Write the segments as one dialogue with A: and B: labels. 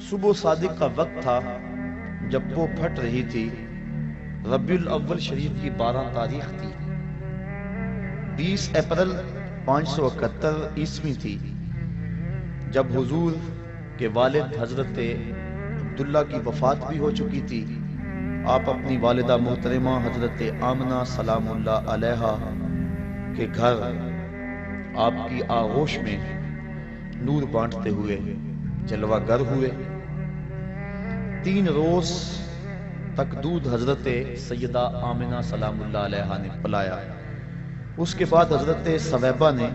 A: صبح صادق کا وقت تھا جب وہ پھٹ رہی تھی۔ ربیع الاول شریف کی 12 تاریخ تھی۔ 20 اپریل 571 عیسوی تھی جب حضور کے والد حضرت عبداللہ کی وفات بھی ہو چکی تھی۔ آپ اپنی والدہ محترمہ حضرت آمنہ سلام اللہ علیہا کے گھر آپ کی آغوش میں نور بانٹتے ہوئے جلوہ گر ہوئے۔ 3 روز تک دودھ حضرت سیدہ آمنہ سلام اللہ علیہا نے پلایا۔ اس کے بعد حضرت ثویبہ نے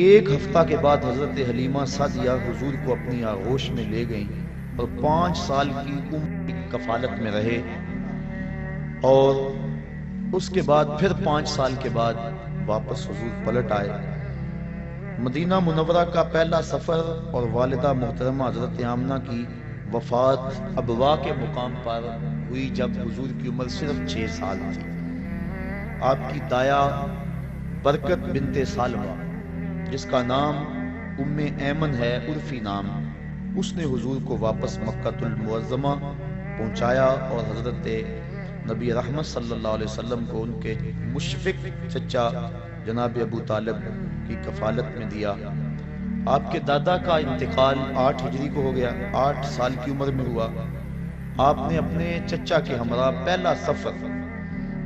A: 1 ہفتہ کے بعد حضرت حلیمہ سعدیہ حضور کو اپنی آغوش میں لے گئیں اور 5 سال کی عمر کی کفالت میں رہے، اور اس کے بعد پھر 5 سال کے بعد واپس حضور پلٹ آئے۔ مدینہ منورہ کا پہلا سفر اور والدہ محترمہ حضرت آمنہ کی وفات ابوا کے مقام پر ہوئی جب حضور کی عمر صرف 6 سال تھی۔ آپ کی دایا برکت بنت سالمہ، جس کا نام ام ایمن ہے عرفی نام، اس نے حضور کو واپس مکہ المعظمہ پہنچایا اور حضرت نبی رحمت صلی اللہ علیہ وسلم کو ان کے مشفق چچا جناب ابو طالب کی کفالت میں دیا۔ آپ کے دادا کا انتقال 8 ہجری کو ہو گیا، 8 سال کی عمر میں ہوا۔ آپ نے اپنے چچا کے ہمراہ پہلا سفر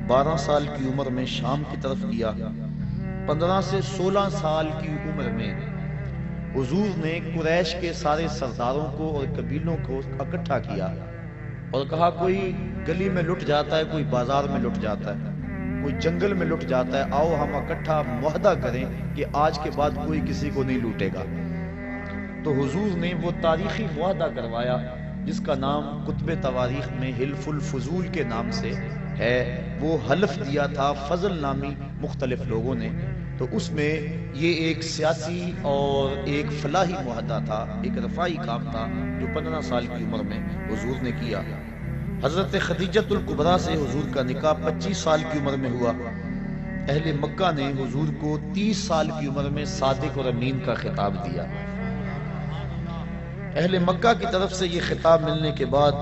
A: 12 سال کی عمر میں شام کی طرف کیا۔ 15 سے 16 سال کی عمر میں حضور نے قریش کے سارے سرداروں کو اور قبیلوں کو اکٹھا کیا اور کہا کوئی گلی میں لٹ جاتا ہے، کوئی بازار میں لٹ جاتا ہے، کوئی جنگل میں لٹ جاتا ہے، آؤ ہم اکٹھا معاہدہ کریں کہ آج کے بعد کوئی کسی کو نہیں لوٹے گا۔ تو حضور نے وہ تاریخی معاہدہ کروایا جس کا نام کتب تواریخ میں حلف الفضول کے نام سے ہے۔ وہ حلف دیا تھا فضل نامی مختلف لوگوں نے، تو اس میں یہ ایک سیاسی اور ایک فلاحی معاہدہ تھا، ایک رفاعی کام تھا جو 15 سال کی عمر میں حضور نے کیا۔ حضرت خدیجۃ الکبریٰ سے حضور کا نکاح 25 سال کی عمر میں ہوا۔ اہل مکہ نے حضور کو 30 سال کی عمر میں صادق اور امین کا خطاب دیا۔ اہل مکہ کی طرف سے یہ خطاب ملنے کے بعد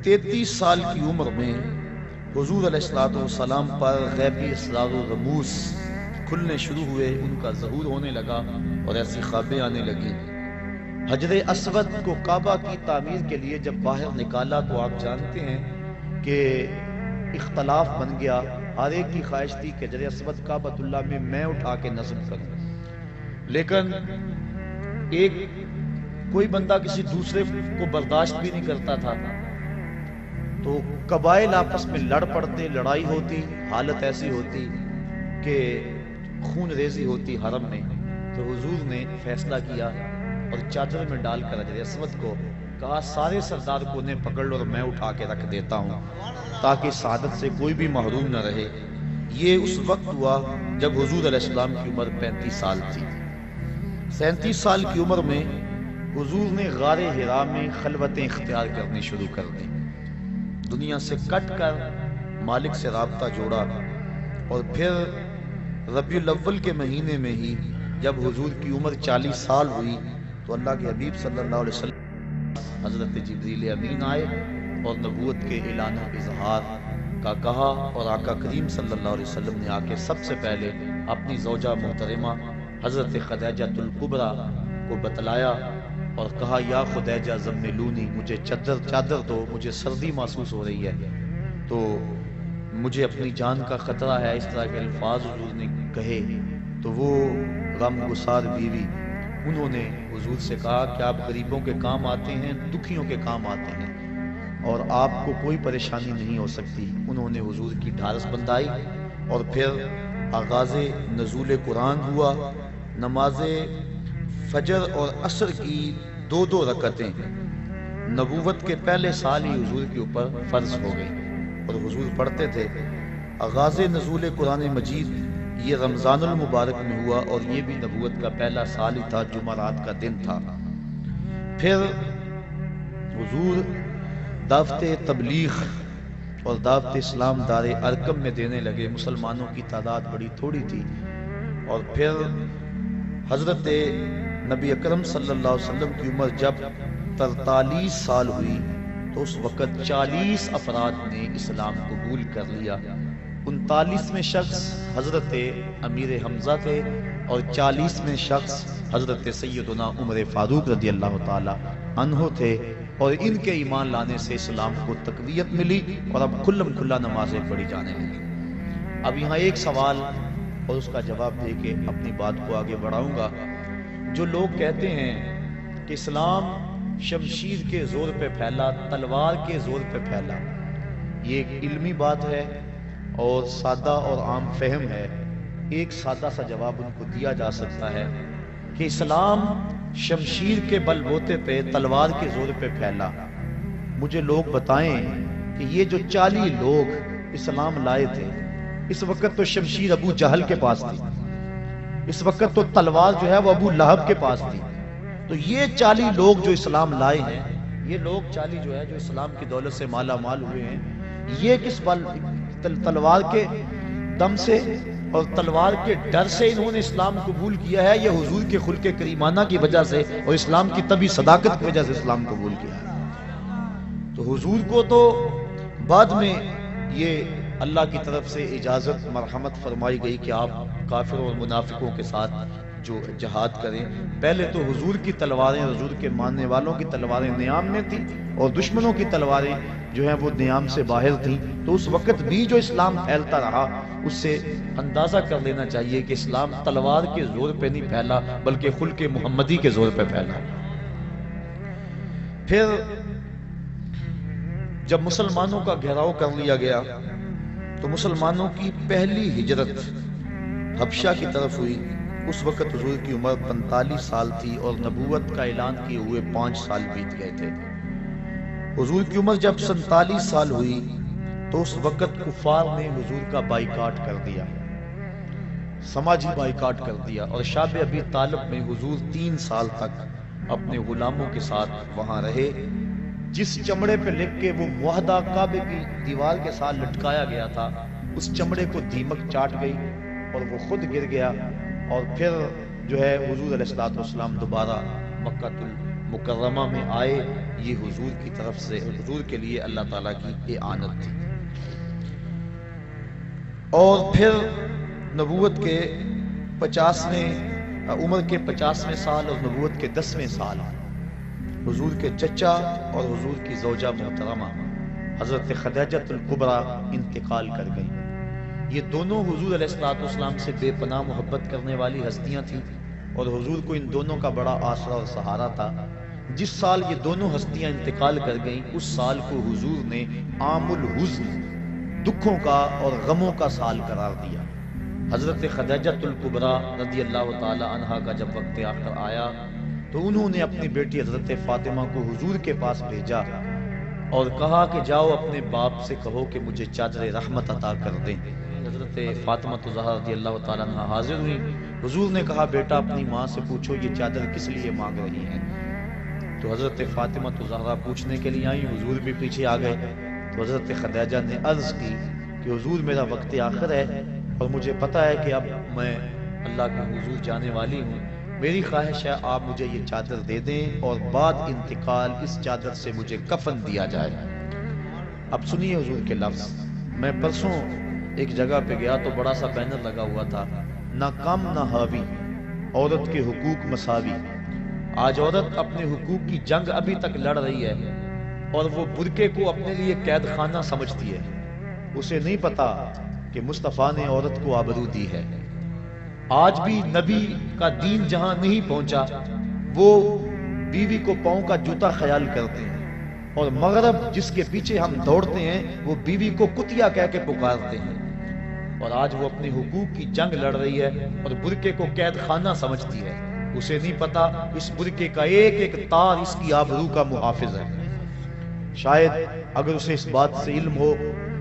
A: 33 سال کی عمر میں حضور علیہ السلام پر غیبی اسرار و رموز کھلنے شروع ہوئے، ان کا ظہور ہونے لگا اور ایسی خوابیں آنے لگی۔ حجر اسود کو کعبہ کی تعمیر کے لیے جب باہر نکالا تو آپ جانتے ہیں کہ اختلاف بن گیا۔ ہر ایک کی خواہش تھی کہ حجر اسود کعبۃ اللہ میں اٹھا کے نصب کروں، لیکن کوئی بندہ کسی دوسرے کو برداشت بھی نہیں کرتا تھا، تو قبائل آپس میں لڑ پڑتے، لڑائی ہوتی، حالت ایسی ہوتی کہ خون ریزی ہوتی حرم میں۔ تو حضور نے فیصلہ کیا اور چادر میں ڈال کر حجر اسود کو کہا سارے سردار کو انہیں پکڑ لو اور میں اٹھا کے رکھ دیتا ہوں تاکہ سعادت سے کوئی بھی محروم نہ رہے۔ یہ اس وقت ہوا جب حضور علیہ السلام کی عمر 35 سال تھی۔ 37 سال کی عمر میں حضور نے غار حرا میں خلوتیں اختیار کرنی شروع کر دی، دنیا سے کٹ کر مالک سے رابطہ جوڑا، اور پھر ربیع الاول کے مہینے میں ہی جب حضور کی عمر 40 سال ہوئی تو اللہ کے حبیب صلی اللہ علیہ وسلم حضرت جبریل امین آئے اور نبوت کے اعلان و اظہار کا کہا، اور آقا کریم صلی اللہ علیہ وسلم نے آ کے سب سے پہلے اپنی زوجہ محترمہ حضرت خدیجۃ الکبریٰ کو بتلایا اور کہا یا خدیجہ زملونی، مجھے چادر دو، مجھے سردی محسوس ہو رہی ہے، تو مجھے اپنی جان کا خطرہ ہے۔ اس طرح کے الفاظ حضور نے کہے تو وہ غم گسار بیوی انہوں نے حضور سے کہا کہ آپ غریبوں کے کام آتے ہیں، دکھیوں کے کام آتے ہیں اور آپ کو کوئی پریشانی نہیں ہو سکتی۔ انہوں نے حضور کی ڈھارس بندھائی اور پھر آغاز نزول قرآن ہوا۔ نماز فجر اور عصر کی 2 رکعتیں نبوت کے پہلے سال ہی حضور کے اوپر فرض ہو گئی اور حضور پڑھتے تھے۔ آغاز نزول قرآن مجید یہ رمضان المبارک میں ہوا اور یہ بھی نبوت کا پہلا سال ہی تھا، جمعرات کا دن تھا۔ پھر حضور دعوت تبلیغ اور دعوت اسلام دار ارقم میں دینے لگے۔ مسلمانوں کی تعداد بڑی تھوڑی تھی، اور پھر حضرت نبی اکرم صلی اللہ علیہ وسلم کی عمر جب 43 سال ہوئی تو اس وقت 40 افراد نے اسلام قبول کر لیا۔ 39ویں شخص حضرت امیر حمزہ تھے اور 40ویں شخص حضرت سیدنا عمر فاروق رضی اللہ تعالی عنہ تھے، اور ان کے ایمان لانے سے اسلام کو تقویت ملی اور اب کھلم کھلا نمازیں پڑھی جانے لگی۔ اب یہاں ایک سوال اور اس کا جواب دے کے اپنی بات کو آگے بڑھاؤں گا۔ جو لوگ کہتے ہیں کہ اسلام شمشیر کے زور پہ پھیلا، تلوار کے زور پہ پھیلا، یہ ایک علمی بات ہے اور سادہ اور عام فہم ہے۔ ایک سادہ سا جواب ان کو دیا جا سکتا ہے کہ اسلام شمشیر کے بل بوتے پہ، تلوار کے زور پہ پھیلا۔ مجھے لوگ بتائیں کہ یہ جو 40 لوگ اسلام لائے تھے، اس وقت تو شمشیر ابو جہل کے پاس تھی، اس وقت تو تلوار جو ہے وہ ابو لہب کے پاس تھی، تو یہ 40 لوگ جو اسلام لائے ہیں، یہ لوگ 40 جو ہے جو اسلام کی دولت سے مالا مال ہوئے ہیں، یہ کس بل تلوار کے دم سے اور تلوار کے ڈر سے انہوں نے اسلام قبول کیا ہے، یا حضور کے خلق کریمانہ کی وجہ سے اور اسلام کی طبی صداقت کی وجہ سے اسلام قبول کیا ہے؟ تو حضور کو تو بعد میں یہ اللہ کی طرف سے اجازت مرحمت فرمائی گئی کہ آپ کافروں اور منافقوں کے ساتھ جو جہاد کریں۔ پہلے تو حضور کی تلواریں، حضور کے ماننے والوں کی تلواریں نیام میں تھیں اور دشمنوں کی تلواریں جو ہیں وہ نیام سے باہر تھیں، تو اس وقت بھی جو اسلام پھیلتا رہا اس سے اندازہ کر لینا چاہیے کہ اسلام تلوار کے زور پہ نہیں پھیلا بلکہ خلق محمدی کے زور پہ پھیلا۔ پھر جب مسلمانوں کا گھیراؤ کر لیا گیا تو مسلمانوں کی پہلی ہجرت حبشہ کی طرف ہوئی۔ اس وقت حضور کی عمر 45 سال تھی اور نبوت کا اعلان کیے ہوئے 5 سال بیت گئے تھے۔ حضور کی عمر جب 47 سال ہوئی تو اس وقت کفار نے حضور کا بائیکاٹ کر دیا، سماجی بائیکاٹ کر دیا، اور شاب ابی طالب میں حضور 3 سال تک اپنے غلاموں کے ساتھ وہاں رہے۔ جس چمڑے پہ لکھ کے وہ معاہدہ کعبے کی دیوار کے ساتھ لٹکایا گیا تھا، اس چمڑے کو دیمک چاٹ گئی اور وہ خود گر گیا، اور پھر جو ہے حضور علیہ الصلوۃ والسلام دوبارہ مکہ المکرمہ میں آئے۔ یہ حضور کی طرف سے، حضور کے لیے اللہ تعالیٰ کی اعانت تھی۔ اور پھر نبوت کے 50ویں عمر کے 50ویں سال اور نبوت کے 10ویں سال حضور کے چچا اور حضور کی زوجہ محترمہ حضرت خدیجہ الکبریٰ انتقال کر گئی۔ یہ دونوں حضور علیہ الصلوۃ والسلام سے بے پناہ محبت کرنے والی ہستیاں تھیں، اور حضور کو ان دونوں کا بڑا آسرا اور سہارا تھا۔ جس سال یہ دونوں ہستیاں انتقال کر گئیں، اس سال کو حضور نے عام الحزن، دکھوں کا اور غموں کا سال قرار دیا۔ حضرت خدیجہ الکبریٰ رضی اللہ تعالی عنہا کا جب وقت آخر آیا تو انہوں نے اپنی بیٹی حضرت فاطمہ کو حضور کے پاس بھیجا اور کہا کہ جاؤ اپنے باپ سے کہو کہ مجھے چادر رحمت عطا کر دیں۔ حضرت فاطمہ الزہرا رضی اللہ تعالیٰ عنہ حاضر ہوئی۔ حضور نے کہا بیٹا اپنی ماں سے پوچھو یہ چادر کس لیے مانگ رہی ہیں؟ تو حضرت فاطمہ الزہرا پوچھنے کے لیے آئی، حضور بھی پیچھے آ گئے۔ تو حضرت خدیجہ نے عرض کی کہ حضور میرا وقت آخر ہے اور مجھے پتا ہے کہ اب میں اللہ کے حضور جانے والی ہوں، میری خواہش ہے آپ مجھے یہ چادر دے دیں اور بعد انتقال اس چادر سے مجھے کفن دیا جائے۔ اب سنیے حضور کے لفظ۔ میں پرسوں ایک جگہ پہ گیا تو بڑا سا بینر لگا ہوا تھا، نہ کم نہ حاوی، عورت کے حقوق مساوی۔ آج عورت اپنے حقوق کی جنگ ابھی تک لڑ رہی ہے اور وہ برقعے کو اپنے لیے قید خانہ سمجھتی ہے۔ اسے نہیں پتا کہ مصطفیٰ نے عورت کو آبرو دی ہے۔ آج بھی نبی کا دین جہاں نہیں پہنچا وہ بیوی کو پاؤں کا جوتا خیال کرتے ہیں، اور مغرب جس کے پیچھے ہم دوڑتے ہیں وہ بیوی کو کتیا کہہ کے پکارتے ہیں، اور آج وہ اپنے حقوق کی جنگ لڑ رہی ہے اور برقعے کو قید خانہ سمجھتی ہے۔ اسے نہیں پتا اس برقعے کا ایک ایک تار اس کی آبرو کا محافظ ہے۔ شاید اگر اسے اس بات سے علم ہو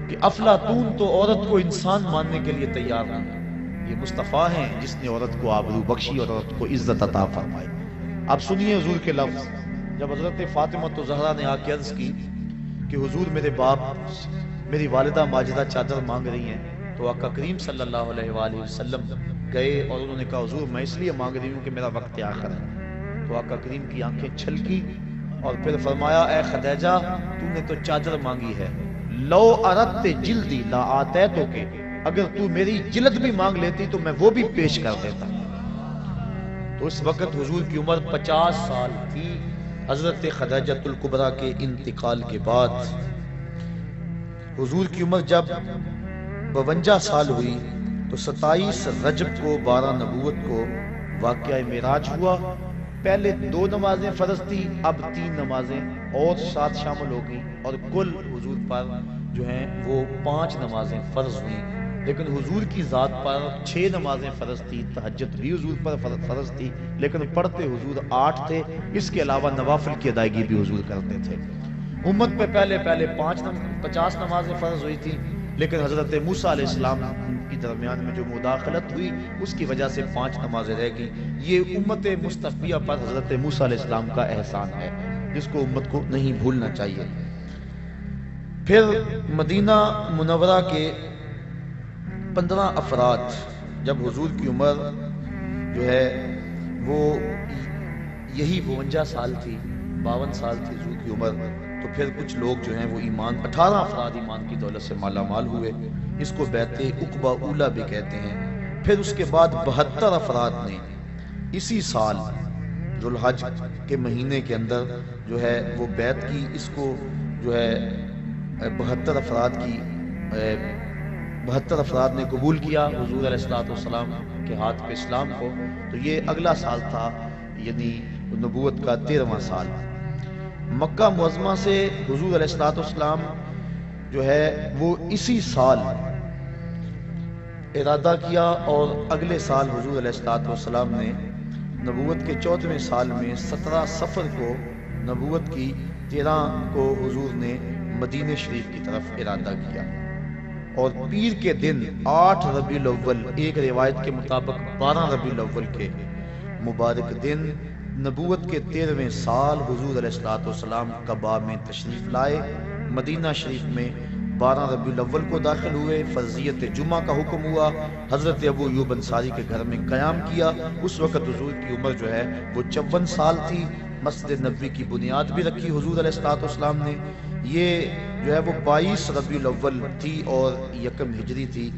A: کہ افلاطون تو عورت کو انسان ماننے کے لیے تیار نہیں، یہ مصطفیٰ ہیں جس نے عورت کو آبرو بخشی اور عورت کو عزت عطا فرمائی۔ اب سنیے حضور کے لفظ۔ جب حضرت فاطمہ الزہرا نے آ کے عرض کی کہ حضور میرے باپ میری والدہ ماجدہ چادر مانگ رہی ہیں، تو آقا کریم صلی اللہ علیہ وآلہ وسلم گئے اور انہوں نے کہا حضور میں اس لیے مانگ رہی ہوں کہ میرا وقت آخر ہے، تو آقا کریم کی آنکھیں چھلکی اور پھر فرمایا اے خدیجہ تو نے تو چادر مانگی ہے، لو اردت جلدی لا آتیتو کے، اگر تو میری جلد بھی مانگ لیتی تو میں وہ بھی پیش کر دیتا۔ تو اس وقت حضور کی عمر 50 سال تھی۔ حضرت خدیجۃ الکبریٰ کے انتقال کے بعد حضور کی عمر جب 52 سال ہوئی تو 27 رجب کو 12 نبوت کو واقعہ معراج ہوا۔ پہلے 2 نمازیں فرض تھی، اب 3 نمازیں اور ساتھ شامل ہو گئیں، اور کل حضور پر جو ہیں وہ 5 نمازیں فرض ہوئیں۔ لیکن حضور کی ذات پر 6 نمازیں فرض تھی، تہجد بھی حضور پر فرض تھی، لیکن پڑھتے حضور 8 تھے۔ اس کے علاوہ نوافل کی ادائیگی بھی حضور کرتے تھے۔ امت پہ پہلے 50 نمازیں فرض ہوئی تھی، لیکن حضرت موسیٰ علیہ السلام کی درمیان میں جو مداخلت ہوئی اس کی وجہ سے 5 نمازیں رہ گئیں۔ یہ امت مصطفیہ پر حضرت موسیٰ علیہ السلام کا احسان ہے، جس کو امت کو نہیں بھولنا چاہیے۔ پھر مدینہ منورہ کے 15 افراد، جب حضور کی عمر جو ہے وہ یہی 52 سال تھی، 52 سال تھی حضور کی عمر، تو پھر کچھ لوگ جو ہیں وہ 18 افراد ایمان کی دولت سے مالا مال ہوئے۔ اس کو بیعت عقبہ اولیٰ بھی کہتے ہیں۔ پھر اس کے بعد 72 افراد نے اسی سال ذو الحج کے مہینے کے اندر جو ہے وہ بیعت کی۔ اس کو جو ہے 72 افراد نے قبول کیا حضور علیہ السلام کے ہاتھ پہ اسلام کو۔ تو یہ اگلا سال تھا، یعنی نبوت کا 13واں سال۔ مکہ معظمہ سے حضور علیہ السلام جو ہے وہ اسی سال ارادہ کیا، اور اگلے سال حضور علیہ السلام نے نبوت کے 14ویں سال میں 17 صفر کو نبوت کی 13 کو حضور نے مدینہ شریف کی طرف ارادہ کیا، اور پیر کے دن 8 ربیع الاول، ایک روایت کے مطابق 12 ربیع الاول کے مبارک دن نبوت کے 13ویں سال حضور علیہ السلام قباء میں تشریف لائے۔ مدینہ شریف میں 12 ربیع الاول کو داخل ہوئے۔ فرضیت جمعہ کا حکم ہوا، حضرت ابو ایوب انصاری کے گھر میں قیام کیا۔ اس وقت حضور کی عمر جو ہے وہ 54 سال تھی۔ مسجد نبوی کی بنیاد بھی رکھی حضور علیہ السلام نے۔ یہ جو ہے وہ 22 ربیع الاول تھی اور 1 ہجری تھی،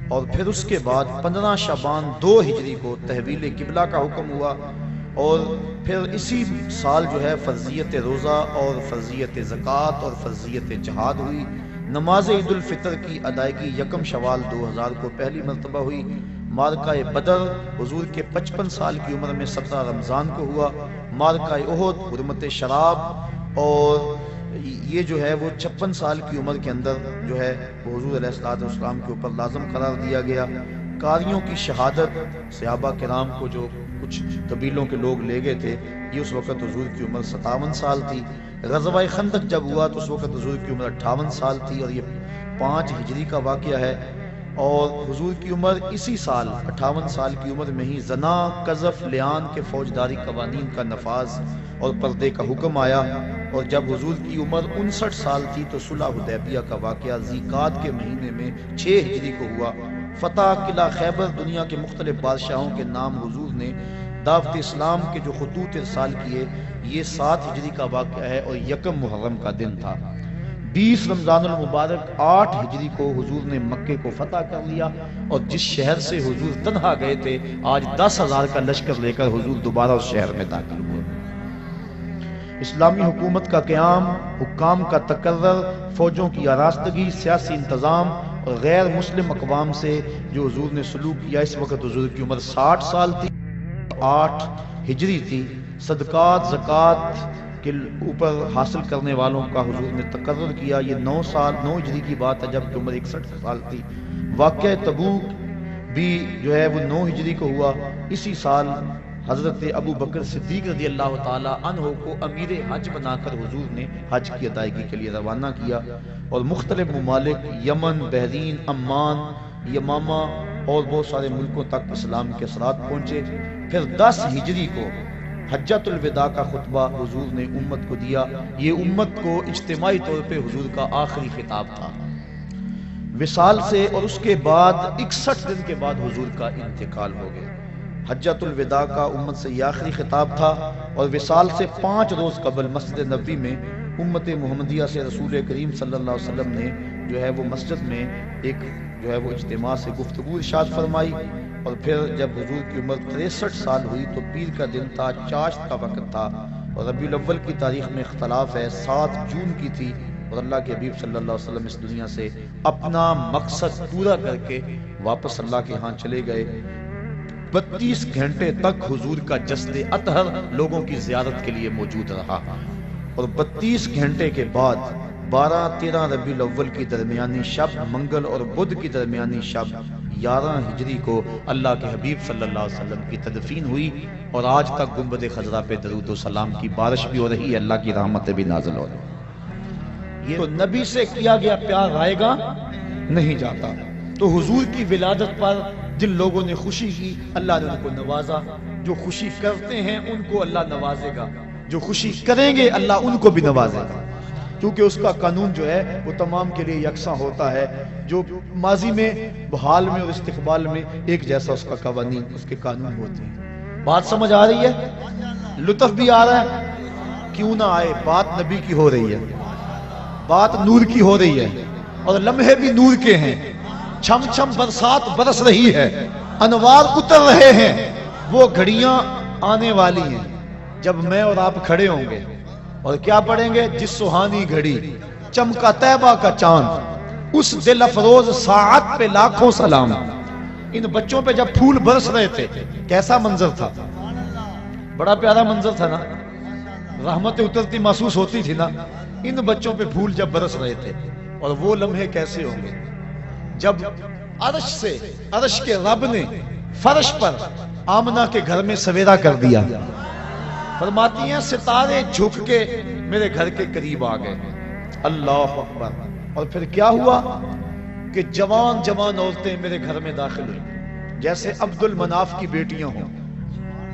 A: اور پھر اس کے بعد 15 شعبان 2 ہجری کو تحویل قبلہ کا حکم ہوا، اور پھر اسی سال جو ہے فرضیت روزہ اور فرضیت زکوٰۃ اور فرضیت جہاد ہوئی۔ نماز عید الفطر کی ادائیگی 1 شوال 2000 کو پہلی مرتبہ ہوئی۔ معرکہ بدر حضور کے 55 سال کی عمر میں 17 رمضان کو ہوا۔ معرکہ احد حرمت شراب، اور یہ جو ہے وہ 56 سال کی عمر کے اندر جو ہے وہ حضور علیہ السلام کے اوپر لازم قرار دیا گیا۔ قاریوں کی شہادت، صحابہ کرام کو جو کچھ قبیلوں کے لوگ لے گئے تھے، یہ اس وقت حضور کی عمر 57 سال تھی۔ غزوہ خندق جب ہوا تو اس وقت حضور کی عمر 58 سال تھی، اور یہ 5 ہجری کا واقعہ ہے۔ اور حضور کی عمر اسی سال 58 سال کی عمر میں ہی زنا، قذف، لیان کے فوجداری قوانین کا نفاذ اور پردے کا حکم آیا۔ اور جب حضور کی عمر 59 سال تھی تو صلح حدیبیہ کا واقعہ ذی-قعدہ کے مہینے میں 6 ہجری کو ہوا۔ فتح قلعہ خیبر، دنیا کے مختلف بادشاہوں کے نام حضور نے دعوت اسلام کے جو خطوط ارسال کیے، یہ 7 ہجری کا واقعہ ہے، اور 1 محرم کا دن تھا۔ 20 رمضان المبارک 8 ہجری کو حضور نے مکے کو فتح کر لیا، اور جس شہر سے حضور تنہا گئے تھے آج 10,000 کا لشکر لے کر حضور دوبارہ اس شہر میں داخل ہوئے۔ اسلامی حکومت کا قیام، حکام کا تقرر، فوجوں کی آراستگی، سیاسی انتظام اور غیر مسلم اقوام سے جو حضور نے سلوک کیا۔ اس وقت حضور کی عمر 60 سال تھی، 8 ہجری تھی۔ صدقات، زکوٰۃ کے اوپر حاصل کرنے والوں کا حضور نے تقرر کیا۔ یہ 9 ہجری کی بات ہے، جب کہ عمر 61 سال تھی۔ واقعہ تبوک بھی جو ہے وہ 9 ہجری کو ہوا۔ اسی سال حضرت ابو بکر صدیق رضی اللہ تعالی عنہ کو امیر حج بنا کر حضور نے حج کی ادائیگی کے لیے روانہ کیا، اور مختلف ممالک یمن، بحرین، عمان، یمامہ اور بہت سارے ملکوں تک اسلام کے اثرات پہنچے۔ پھر 10 ہجری کو حجۃ الوداع کا خطبہ حضور نے امت کو دیا۔ یہ امت کو اجتماعی طور پہ حضور کا آخری خطاب تھا۔ وصال سے اور اس کے بعد 61 دن کے بعد حضور کا انتقال ہو گیا۔ حجۃ الوداع کا امت سے یہ آخری خطاب تھا، اور وصال سے 5 روز قبل مسجد نبوی میں امت محمدیہ سے رسول کریم صلی اللہ علیہ وسلم نے جو ہے وہ مسجد میں ایک جو ہے وہ اجتماع سے گفتگو ارشاد فرمائی، اور پھر جب حضور کی عمر 63 سال ہوئی تو پیر کا دن تھا، چاشت کا وقت تھا، اور ربیع الاول کی تاریخ میں اختلاف ہے، 7 جون کی تھی، اور اللہ کے حبیب صلی اللہ علیہ وسلم اس دنیا سے اپنا مقصد پورا کر کے واپس اللہ کے ہاں چلے گئے۔ 32 گھنٹے تک حضور کا جسد اطہر لوگوں کی زیارت کے لیے موجود رہا، اور 32 گھنٹے کے بعد 12-13 ربیع الاول کی درمیانی شب، منگل اور بدھ کی درمیانی شب 11 ہجری کو اللہ کے حبیب صلی اللہ علیہ وسلم کی تدفین ہوئی، اور آج تک گنبد خضرا پہ درود و سلام کی بارش بھی ہو رہی ہے، اللہ کی رحمتیں بھی نازل ہو رہی ہیں۔ یہ تو نبی سے کیا گیا پیار آئے گا نہیں جاتا، تو حضور کی ولادت پر جن لوگوں نے خوشی کی اللہ نے ان کو نوازا، جو خوشی کرتے ہیں ان کو اللہ نوازے گا، جو خوشی کریں گے اللہ ان کو بھی نوازے گا، کیونکہ اس کا قانون جو ہے وہ تمام کے لیے یکساں ہوتا ہے، جو ماضی میں، حال میں اور استقبال میں ایک جیسا اس کا قوانین، اس کے قانون ہوتے ہیں۔ بات سمجھ آ رہی ہے؟ لطف بھی آ رہا ہے؟ کیوں نہ آئے، بات نبی کی ہو رہی ہے، بات نور کی ہو رہی ہے، اور لمحے بھی نور کے ہیں، چھم چھم برسات برس رہی ہے، انوار اتر رہے ہیں، وہ گھڑیاں آنے والی ہیں جب میں اور آپ کھڑے ہوں گے اور کیا پڑھیں گے؟ جس سہانی گھڑی چمکا طیبہ کا چاند، اس دل افروز ساعت پہ لاکھوں سلام۔ ان بچوں پہ جب پھول برس رہے تھے کیسا منظر تھا؟ بڑا پیارا منظر تھا نا، رحمتیں اترتی محسوس ہوتی تھی نا، ان بچوں پہ پھول جب برس رہے تھے، اور وہ لمحے کیسے ہوں گے جب عرش کے رب نے فرش پر آمنہ کے گھر میں سویرا کر دیا، فرماتی ہیں ستارے جھک کے میرے گھر کے قریب آ گئے، اللہ اکبر۔ اور پھر کیا ہوا کہ جوان جوان عورتیں میرے گھر میں داخل ہوئی، جیسے عبد المناف کی بیٹیاں ہوں،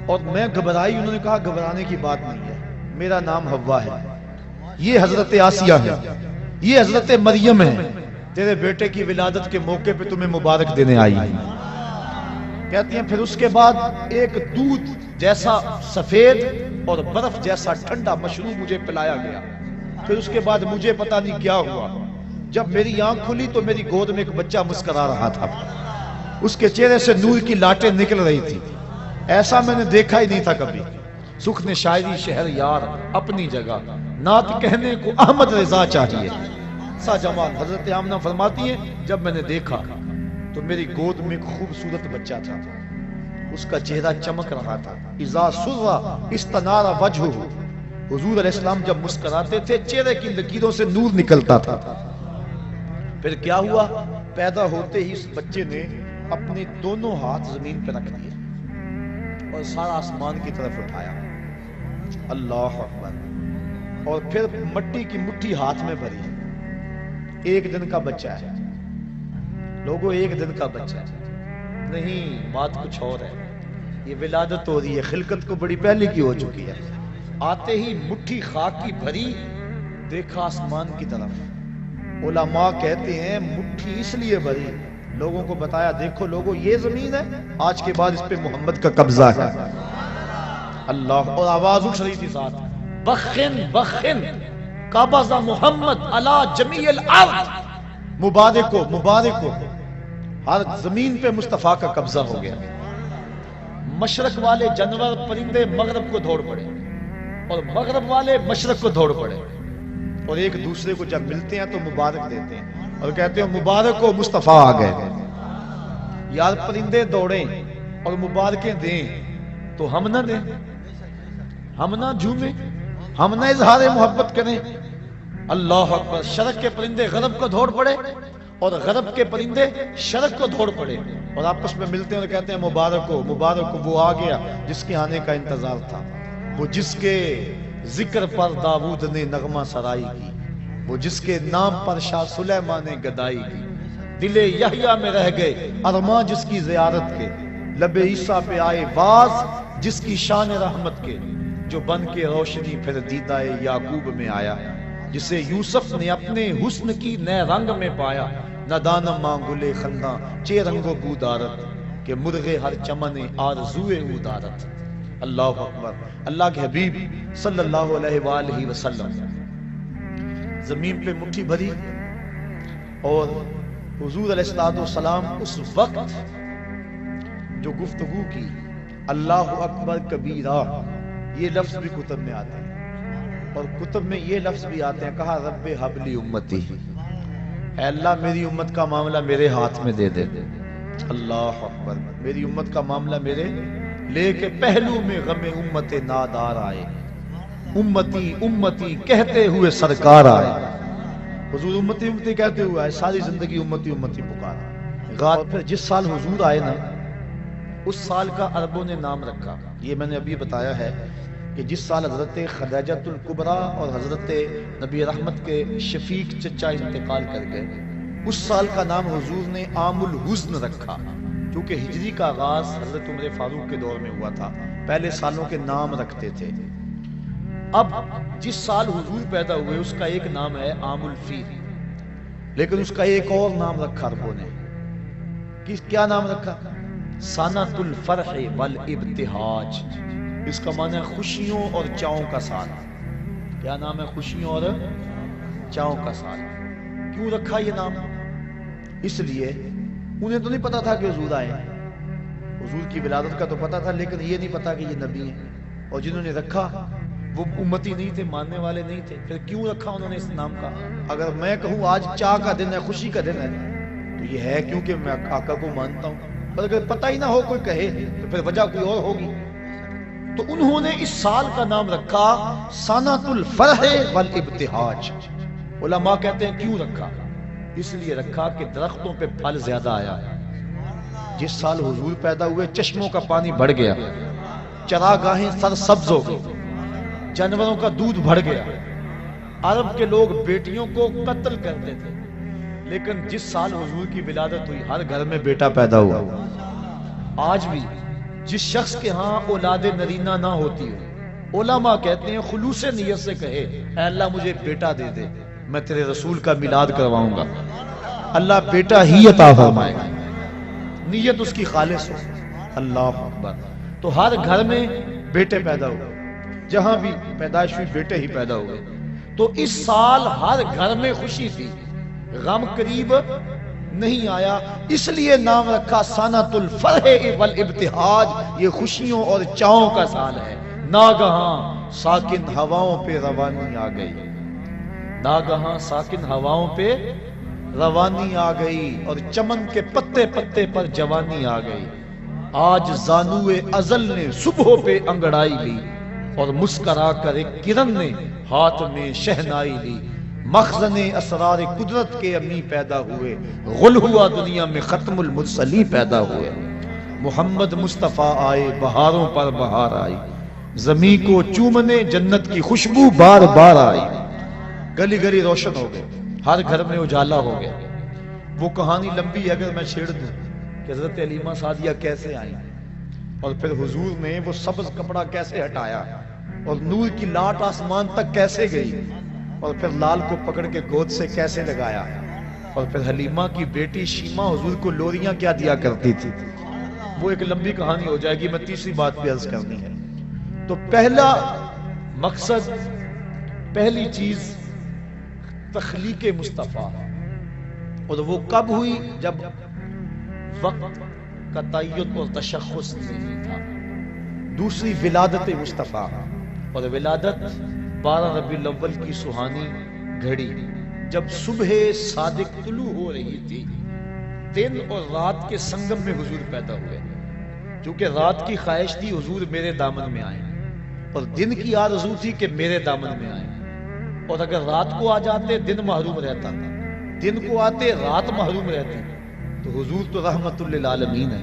A: اور میں گھبرائی، انہوں نے کہا گھبرانے کی بات نہیں ہے، میرا نام حوا ہے، یہ حضرت آسیہ ہے، یہ حضرت مریم ہے، تیرے بیٹے کی ولادت کے موقع پہ تمہیں مبارک دینے آئی۔ کہتی ہیں پھر اس کے بعد ایک دودھ جیسا سفید اور برف جیسا ٹھنڈا مشروب مجھے پلایا گیا، پھر اس کے بعد مجھے پتا نہیں کیا ہوا، جب میری آنکھ کھلی تو میری گود میں ایک بچہ مسکرا رہا تھا، اس کے چہرے سے نور کی لاٹیں نکل رہی تھی، ایسا میں نے دیکھا ہی نہیں تھا کبھی۔ سخن شاعری شہر یار اپنی جگہ، نعت کہنے کو احمد رضا چاہیے، سا جوان۔ حضرت آمنہ فرماتی ہیں جب میں نے دیکھا تو میری گود میں ایک خوبصورت بچہ تھا، اس کا چہرہ چمک رہا تھا، اذا سرّ استنار وجہہ، حضور علیہ السلام جب مسکراتے تھے چہرے کی لکیروں سے نور نکلتا تھا۔ پھر کیا ہوا؟ پیدا ہوتے ہی اس بچے نے اپنے دونوں ہاتھ زمین پہ رکھ دیے اور سارا آسمان کی طرف اٹھایا، اللہ اکبر، اور پھر مٹی کی مٹھی ہاتھ میں بھری، ایک دن کا بچہ ہے لوگوں، ایک دن کا بچہ ہے، نہیں بات کچھ اور ہے، یہ ولادت ہو رہی ہے، خلقت کو بڑی پہلے کی ہو چکی ہے۔ آتے ہی مٹھی خاک کی بھری، دیکھا آسمان کی طرف، علماء کہتے ہیں مٹھی اس لیے بھری، لوگوں کو بتایا دیکھو لوگوں یہ زمین ہے، آج کے بعد اس پہ محمد کا قبضہ ہے، اللہ، اور آواز اٹھ رہی تھی ساتھ، بخن بخن قبض محمد علی جمیع الارض، مبارک ہو مبارک ہو، ہر زمین پہ مصطفیٰ کا قبضہ ہو گیا۔ مشرق والے جانور پرندے مغرب کو دوڑ پڑے، اور مغرب والے مشرق کو دوڑ پڑے، اور ایک دوسرے کو جب ملتے ہیں تو مبارک دیتے ہیں اور کہتے ہیں مبارک ہو مصطفیٰ آ گئے۔ یار پرندے دوڑیں اور مبارکیں دیں تو ہم نہ دیں، ہم نہ جھومیں، ہم نہ اظہار محبت کریں، اللہ اکبر۔ شرق کے پرندے غرب کو دوڑ پڑے اور غرب کے پرندے شرق کو دوڑ پڑے، اور آپس میں ملتے ہیں اور کہتے ہیں مبارک ہو مبارک ہو، وہ آ گیا جس کے آنے کا انتظار تھا، وہ جس کے ذکر پر داؤد نے نغمہ سرائی کی، وہ جس کے نام پر شاہ سلیمان نے گدائی کی، دل یحییٰ میں رہ گئے ارماں جس کی زیارت کے، لب عیسیٰ پہ آئے باز جس کی شان رحمت کے، جو بن کے روشنی پھر دیدہ یعقوب میں آیا، جسے یوسف نے اپنے حسن کی نئے رنگ میں پایا، ندانم ماں گلے خنداں چے رنگو بودارت، کہ مرغ ہر چمن آرزوئے او دارت. اللہ اکبر. اللہ کے حبیب صلی اللہ علیہ وآلہ وسلم زمین پہ مٹھی بھری اور حضور علیہ السلام اس وقت جو گفتگو کی اللہ اکبر کبیرہ، یہ لفظ بھی کتب میں آتے ہیں اور کتب میں یہ لفظ بھی آتے ہیں. کہا رب حبلی امتی، اے اللہ میری امت کا معاملہ میرے ہاتھ میں دے دے. اللہ اکبر. میری امت کا معاملہ میرے لے کے پہلو میں غم امت نادار آئے. امتی امتی کہتے ہوئے سرکار آئے. حضور امتی امتی کہتے ہوئے آئے، ساری زندگی امتی امتی پکارا. غار پھر جس سال حضور آئے نا، اس سال کا عربوں نے نام رکھا. یہ میں نے ابھی بتایا ہے کہ جس سال حضرت خدیجۃ الکبریٰ اور حضرت نبی رحمت کے شفیق چچا انتقال کر گئے، اس سال کا نام حضور نے عام الحزن رکھا، کیونکہ ہجری کا آغاز حضرت عمر فاروق کے دور میں ہوا تھا. پہلے سالوں کے نام رکھتے تھے. اب جس سال حضور پیدا ہوئے اس کا ایک نام ہے عام الفیل، لیکن اس کا ایک اور نام رکھا عربوں نے. کیا نام رکھا؟ سنۃ الفرح والابتہاج. اس کا معنی ہے خوشیوں اور چاؤں کا سال. کیا نام ہے؟ خوشیوں اور چاؤں کا سال. کیوں رکھا یہ نام؟ اس لیے انہیں تو نہیں پتا تھا کہ حضور آئے ہیں. حضور کی ولادت کا تو پتا تھا، لیکن یہ نہیں پتا کہ یہ نبی ہیں. اور جنہوں نے رکھا وہ امتی نہیں تھے، ماننے والے نہیں تھے. پھر کیوں رکھا انہوں نے اس نام کا؟ اگر میں کہوں آج چاہ کا دن ہے، خوشی کا دن ہے، تو یہ ہے کیونکہ میں آقا کو مانتا ہوں. پر اگر پتہ ہی نہ ہو کوئی کہے تو پھر وجہ کوئی اور ہوگی. تو انہوں نے اس سال کا نام رکھا سنۃ الفرح والابتہاج. علماء کہتے ہیں کیوں رکھا؟ اس لیے رکھا کہ درختوں پہ پھل زیادہ آیا. جس سال حضور پیدا ہوئے چشموں کا پانی بڑھ گیا، چراگاہیں سرسبز ہو گئی، جانوروں کا دودھ بڑھ گیا. عرب کے لوگ بیٹیوں کو قتل کرتے تھے، لیکن جس سال حضور کی ولادت ہوئی ہر گھر میں بیٹا پیدا ہوا. آج بھی جس شخص کے ہاں اولاد نرینہ نہ ہوتی ہو، علماء کہتے ہیں خلوص نیت سے کہے اے اللہ مجھے بیٹا دے دے، میں تیرے رسول کا میلاد کرواؤں گا، اللہ بیٹا ہی عطا فرمائے گا. نیت اس کی خالص ہو. اللہ اکبر. تو ہر گھر میں بیٹے پیدا ہوئے، جہاں بھی پیدائش ہوئی بیٹے ہی پیدا ہوئے. تو اس سال ہر گھر میں خوشی تھی، غم قریب نہیں آیا. اس لیے نام رکھا سنۃ الفرح والابتہاج. یہ خوشیوں اور چاؤں کا سال ہے. ناگہاں ساکن ہواؤں پہ روانی آ گئی. ناگہاں ساکن ہواؤں پہ روانی آ گئی اور چمن کے پتے پتے پر جوانی آ گئی. آج زانوئے ازل نے صبح پہ انگڑائی لی اور مسکرا کر ایک کرن نے ہاتھ میں شہنائی لی. مخزن اسرار قدرت کے امی پیدا ہوئے، غل ہوا دنیا میں ختم المرسلی پیدا ہوئے. محمد مصطفیٰ آئے، بہاروں پر بہار آئی، زمین کو چومنے جنت کی خوشبو بار بار آئی. گلی گلی روشن ہو گئے، ہر گھر میں اجالا ہو گیا. وہ کہانی لمبی ہے اگر میں چھیڑ دوں کہ حضرت علیمہ سعدیہ کیسے آئی اور پھر حضور نے وہ سبز کپڑا کیسے ہٹایا اور نور کی لاٹ آسمان تک کیسے گئی اور پھر لال کو پکڑ کے گود سے کیسے لگایا اور پھر حلیمہ کی بیٹی شیمہ حضور کو لوریاں کیا دیا کرتی تھی. وہ ایک لمبی کہانی ہو جائے گی. میں تیسری بات بھی عرض کرنی ہے. تو پہلا مقصد، پہلی چیز تخلیق مصطفیٰ، اور وہ کب ہوئی؟ جب وقت کا تعین اور تشخص نہیں تھا. دوسری ولادت مصطفیٰ، اور ولادت 12 ربیع الاول کی سہانی گھڑی جب صبح صادق طلوع ہو رہی تھی. دن اور رات کے سنگم میں حضور پیدا ہوئے، کیونکہ رات کی خواہش تھی حضور میرے دامن میں آئیں اور دن کی آرزو تھی کہ میرے دامن میں آئیں. اور اگر رات کو آ جاتے دن محروم رہتا تھا، دن کو آتے رات محروم رہتی. تو حضور تو رحمت للعالمین ہے،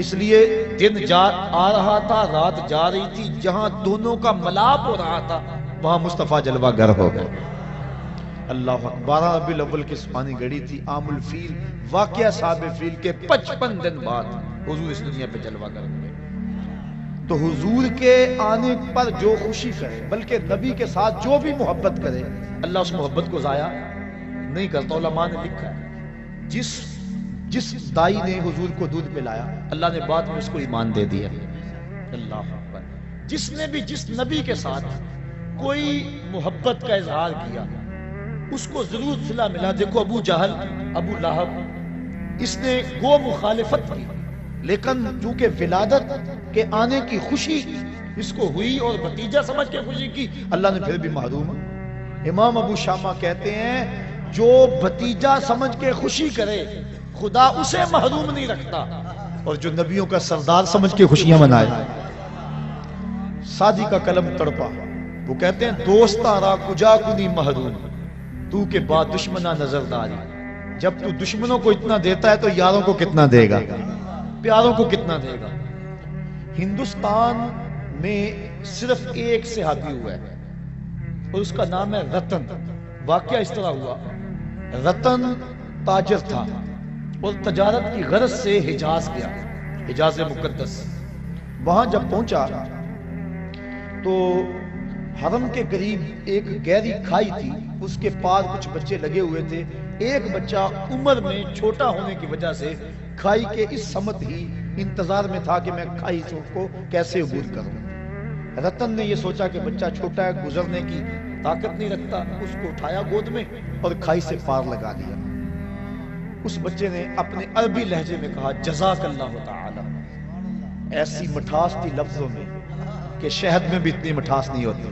A: اس لیے دن آ رہا تھا، رات جا رہی تھی. جہاں دونوں کا ملاپ ہو رہا تھا وہاں مصطفیٰ جلوہ گر ہو گئے. اللہ اکبر. 12 ربیع الاول کی سپانی گھڑی تھی، عام الفیل، واقعہ صاحب فیل کے 55 دن بعد حضور اس دنیا پہ جلوہ گر ہوئے. تو حضور کے آنے پر جو خوشی کرے، بلکہ نبی کے ساتھ جو بھی محبت کرے، اللہ اس محبت کو ضائع نہیں کرتا. علماء نے لکھا ہے جس دائی نے حضور کو دودھ پلایا اللہ نے بعد میں اس کو ایمان دے دیا. اللہ اکبر. جس نے بھی جس نبی کے ساتھ کوئی محبت کا اظہار کیا اس کو ضرور صلہ ملا. دیکھو ابو جہل، ابو لہب، اس نے گو مخالفت کی، لیکن چونکہ ولادت کے آنے کی خوشی اس کو ہوئی اور بھتیجا سمجھ کے خوشی کی، اللہ نے پھر بھی محروم. امام ابو شامہ کہتے ہیں جو بھتیجا سمجھ کے خوشی کرے خدا اسے محروم نہیں رکھتا، اور جو نبیوں کا سردار سمجھ کے خوشیاں منائے. سادی کا قلم تڑپا، وہ کہتے ہیں دوستا را کجا کنی محروم تو کے بعد دشمنہ نظر داری. جب تو دشمنوں کو اتنا دیتا ہے تو یاروں کو کتنا دے گا، پیاروں کو کتنا دے گا. ہندوستان میں صرف ایک صحابی ہوا ہے اور اس کا نام ہے رتن. واقعہ اس طرح ہوا، رتن تاجر تھا اور تجارت کی غرض سے حجاز گیا، حجاز مقدس. وہاں جب پہنچا تو حرم کے قریب ایک گہری کھائی تھی، اس کے پاس کچھ بچے لگے ہوئے تھے. ایک بچہ عمر میں چھوٹا ہونے کی وجہ سے کھائی کے اس سمت ہی انتظار میں تھا کہ میں کھائی سے اس کو کیسے عبور کروں. رتن نے یہ سوچا کہ بچہ چھوٹا ہے، گزرنے کی طاقت نہیں رکھتا، اس کو اٹھایا گود میں اور کھائی سے پار لگا دیا. اس بچے نے اپنے عربی لہجے میں کہا جزاک اللہ تعالی. ایسی مٹھاس تھی لفظوں میں کہ شہد میں بھی اتنی مٹھاس نہیں ہوتی.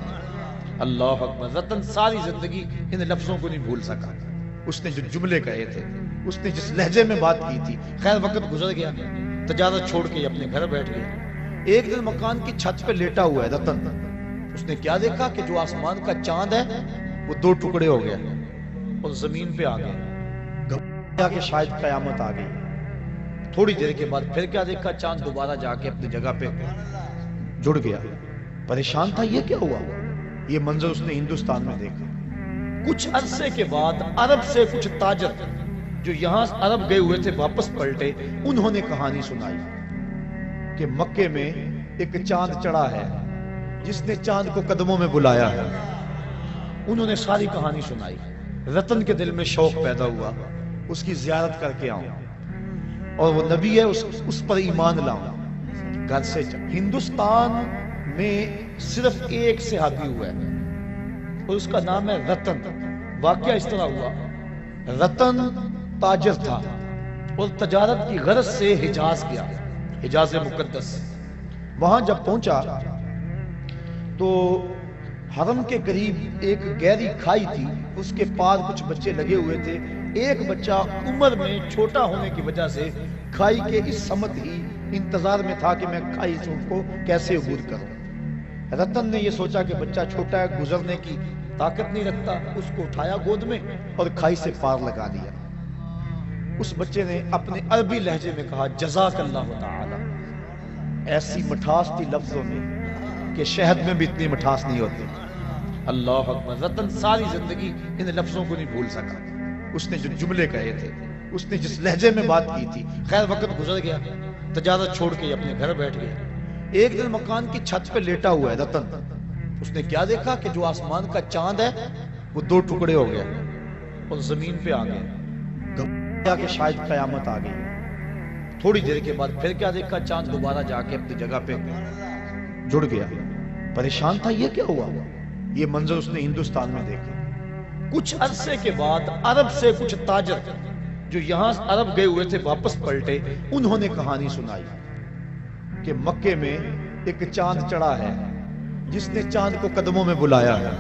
A: اللہ اکبر. رتن ساری زندگی ان لفظوں کو نہیں بھول سکا. اس نے جو جملے کہے تھے، اس نے جس لہجے میں بات کی تھی. خیر وقت گزر گیا، تجارت چھوڑ کے اپنے گھر بیٹھ گیا. ایک دن مکان کی چھت پہ لیٹا ہوا ہے رتن. اس نے کیا دیکھا کہ جو آسمان کا چاند ہے وہ دو ٹکڑے ہو گیا اور زمین پہ آ گیا کہ شاید قیامت آ گئی. تھوڑی دیر کے بعد پھر کیا دیکھا، چاند دوبارہ جا کے اپنی جگہ پہ جڑ گیا. پریشان تھا یہ کیا ہوا. یہ منظر اس نے ہندوستان میں دیکھا. کچھ عرصے کے بعد عرب سے کچھ تاجر جو یہاں عرب گئے ہوئے تھے واپس پلٹے. انہوں نے کہانی سنائی کہ مکے میں ایک چاند چڑھا ہے جس نے چاند کو قدموں میں بلایا ہے. انہوں نے ساری کہانی سنائی. رتن کے دل میں شوق پیدا ہوا اس کی زیارت کر کے آؤں اور وہ نبی ہے اس پر ایمان لاؤں. گھر سے ہندوستان میں صرف ایک صحابی ہوا ہے اور اس کا نام ہے رتن. واقعہ اس طرح ہوا، رتن تاجر تھا اور تجارت کی غرض سے حجاز گیا، حجاز مقدس. وہاں جب پہنچا تو حرم کے قریب ایک گہری کھائی تھی، اس کے پاس کچھ بچے لگے ہوئے تھے. ایک بچہ عمر میں چھوٹا ہونے کی وجہ سے کھائی کے اس سمت ہی انتظار میں تھا کہ میں کھائی سے اس کو کیسے عبور کروں. رتن نے یہ سوچا کہ بچہ چھوٹا ہے، گزرنے کی طاقت نہیں رکھتا، اس کو اٹھایا گود میں اور کھائی سے پار لگا دیا. اس بچے نے اپنے عربی لہجے میں کہا جزاک اللہ تعالی. ایسی مٹھاس تھی لفظوں میں کہ شہد میں بھی اتنی مٹھاس نہیں ہوتی. اللہ اکبر. رتن ساری زندگی ان لفظوں کو نہیں بھول سکا. اس نے جو جملے کہے تھے، اس نے جس لہجے میں بات کی تھی. خیر وقت گزر گیا، تجارت چھوڑ کے اپنے گھر بیٹھ گیا. ایک دن مکان کی چھت پہ لیٹا ہوا ہے رتن. اس نے کیا دیکھا کہ جو آسمان کا چاند ہے وہ دو ٹکڑے ہو گیا اور زمین پہ آ گیا کہ شاید قیامت آ گئی. تھوڑی دیر کے بعد پھر کیا دیکھا، چاند دوبارہ جا کے اپنی جگہ پہ جڑ گیا. پریشان تھا یہ کیا ہوا. یہ منظر اس نے ہندوستان میں دیکھا. کچھ عرصے کے بعد عرب سے کچھ تاجر جو یہاں عرب گئے ہوئے تھے واپس پلٹے. انہوں نے کہانی سنائی کہ مکے میں ایک چاند چڑھا ہے جس نے چاند کو قدموں میں بلایا ہے.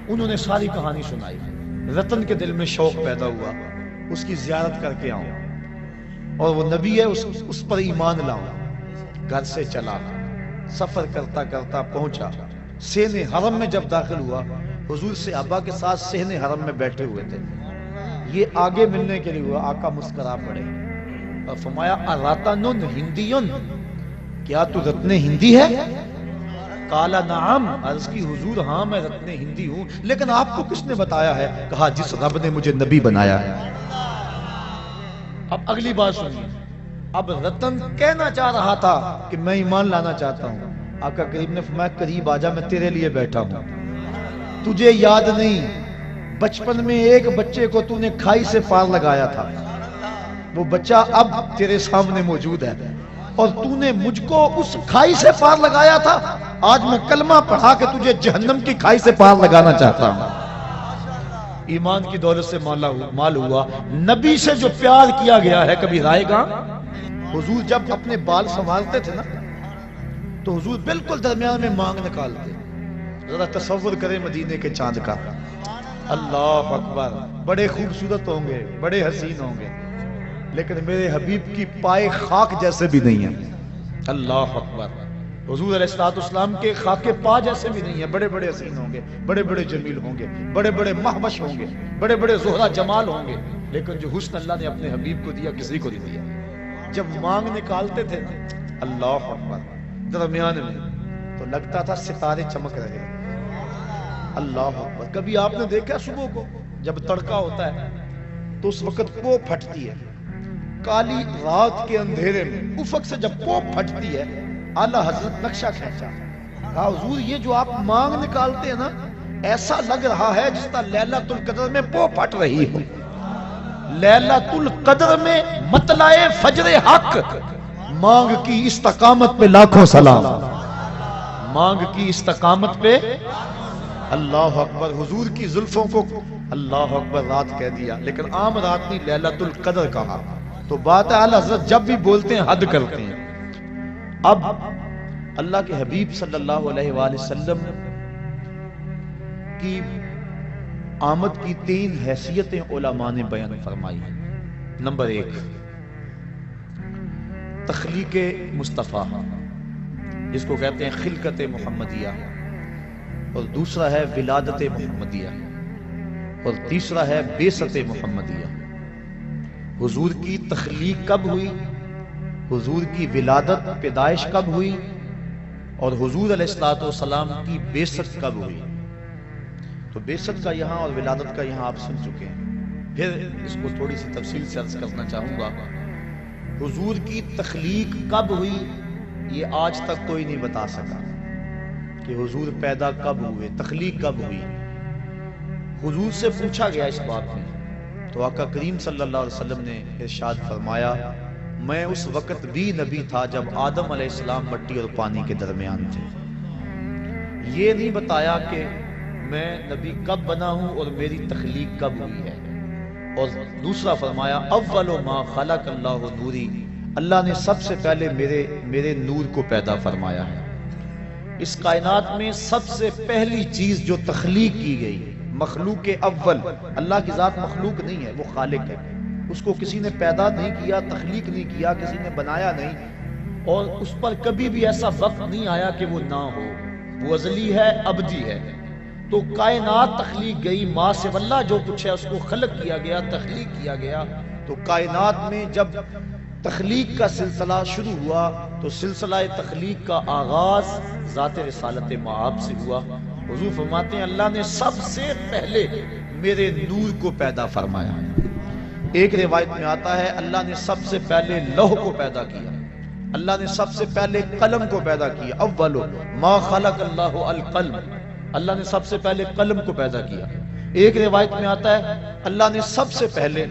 A: انہوں نے ساری کہانی سنائی. رتن کے دل میں شوق پیدا ہوا اس کی زیارت کر کے آؤں اور وہ نبی ہے اس پر ایمان لاؤں. گھر سے چلا، سفر کرتا کرتا پہنچا سین حرم میں. جب داخل ہوا حضور صحابہ کے ساتھ سین حرم میں بیٹھے ہوئے تھے. یہ آگے ملنے کے لیے ہوا. آقا مسکرا پڑے اور فرمایا اراتن ہندیون، کیا تو رتن ہندی ہے؟ قال نعم. عرض کی حضور ہاں میں رتن ہندی ہوں. لیکن آپ کو کس نے بتایا ہے؟ کہا جس رب نے مجھے نبی بنایا ہے. اب اگلی بات سنیے. اب رتن کہنا چاہ رہا تھا کہ میں ایمان لانا چاہتا ہوں. آقا کریم نے فرمایا قریب آجا، میں تیرے لیے بیٹھا ہوں. تجھے یاد نہیں بچپن میں ایک بچے کو تو نے کھائی سے پار لگایا تھا. وہ بچہ اب تیرے سامنے موجود ہے، اور تو نے مجھ کو اس کھائی سے پار لگایا تھا، آج میں کلمہ پڑھا کے تجھے جہنم کی کھائی سے پار لگانا چاہتا ہوں۔ ایمان کی دولت سے مال ہوا۔ نبی سے جو پیار کیا گیا ہے کبھی رائے گا؟ حضور جب اپنے بال سنبھالتے تھے نا تو حضور بالکل درمیان میں مانگ نکالتے۔ ذرا تصور کریں مدینے کے چاند کا، اللہ اکبر، بڑے خوبصورت ہوں گے، بڑے حسین ہوں گے، لیکن میرے حبیب کی پائے خاک جیسے بھی نہیں ہیں۔ اللہ اکبر، حضور علیہ السلام کے خاک پا جیسے بھی نہیں ہیں، بڑے بڑے حسین ہوں گے، بڑے بڑے جمیل ہوں گے، بڑے بڑے مہوش ہوں گے، بڑے بڑے زہرہ جمال ہوں گے، لیکن جو حسن اللہ نے اپنے حبیب کو دیا کسی کو نہیں دیا۔ جب مانگ نکالتے تھے نا، اللہ اکبر، درمیان میں تو لگتا تھا ستارے چمک رہے۔ اللہ اکبر، کبھی آپ نے دیکھا صبح کو جب تڑکا ہوتا ہے تو اس وقت پو پھٹتی ہے، کالی رات کے اندھیرے میں افق سے جب پو پھٹتی ہے، اعلیٰ حضرت نقشہ کھینچا، کہا حضور یہ جو آپ مانگ نکالتے ہیں نا، ایسا لگ رہا ہے جس طرح لیلۃ القدر میں پو پھٹ رہی ہو۔ لیلۃ القدر میں مطلع فجر حق، مانگ کی استقامت پہ لاکھوں سلام، مانگ کی استقامت پہ۔ اللہ اکبر، حضور کی زلفوں کو اللہ اکبر رات کہہ دیا، لیکن عام رات نہیں، لیلۃ القدر کہا۔ تو بات ہے اعلیٰ حضرت جب بھی بولتے ہیں حد کرتے ہیں۔ اب اللہ کے حبیب صلی اللہ علیہ وآلہ وسلم کی آمد کی 3 حیثیتیں علماء نے بیان فرمائی ہیں۔ نمبر 1، تخلیق مصطفیٰ، جس کو کہتے ہیں خلقت محمدیہ، اور دوسرا ہے ولادت محمدیہ، اور تیسرا ہے بعثت محمدیہ۔ حضور کی تخلیق کب ہوئی، حضور کی ولادت پیدائش کب ہوئی، اور حضور علیہ السلام کی بعثت کب ہوئی۔ تو بعثت کا یہاں اور ولادت کا یہاں آپ سن چکے ہیں، پھر اس کو تھوڑی سی تفصیل سے عرض کرنا چاہوں گا۔ حضور کی تخلیق کب ہوئی یہ آج تک کوئی نہیں بتا سکا کہ حضور پیدا کب ہوئے، تخلیق کب ہوئی۔ حضور سے پوچھا گیا اس بات میں تو آقا کریم صلی اللہ علیہ وسلم نے ارشاد فرمایا، میں اس وقت بھی نبی تھا جب آدم علیہ السلام مٹی اور پانی کے درمیان تھے۔ یہ نہیں بتایا کہ میں نبی کب بنا ہوں اور میری تخلیق کب ہوئی ہے۔ اور دوسرا فرمایا، اول ما خلق اللہ نوری، اللہ نے سب سے پہلے میرے نور کو پیدا فرمایا ہے۔ اس کائنات میں سب سے پہلی چیز جو تخلیق کی گئی، مخلوق اول، اللہ کی ذات مخلوق نہیں ہے، وہ خالق ہے، اس کو کسی نے پیدا نہیں کیا، تخلیق نہیں کیا، کسی نے بنایا نہیں، اور اس پر کبھی بھی ایسا وقت نہیں آیا کہ وہ نہ ہو، وہ ازلی ہے، ابدی ہے۔ تو کائنات تخلیق گئی، ماں سے اللہ جو کچھ ہے اس کو خلق کیا گیا، تخلیق کیا گیا۔ تو کائنات میں جب تخلیق کا سلسلہ شروع ہوا تو سلسلہ تخلیق کا آغاز ذات رسالت مآب سے ہوا۔ حضور فرماتے ہیں اللہ نے سب سے پہلے میرے نور کو پیدا فرمایا۔ ایک روایت میں آتا ہے اللہ نے سب سے پہلے لوح کو پیدا کیا، اللہ نے سب سے پہلے قلم کو پیدا کیا، اول ما خلق اللہ القلم، اللہ نے سب سے پہلے قلم کو پیدا کیا۔ ایک روایت میں آتا ہے اللہ نے سب سے پہلے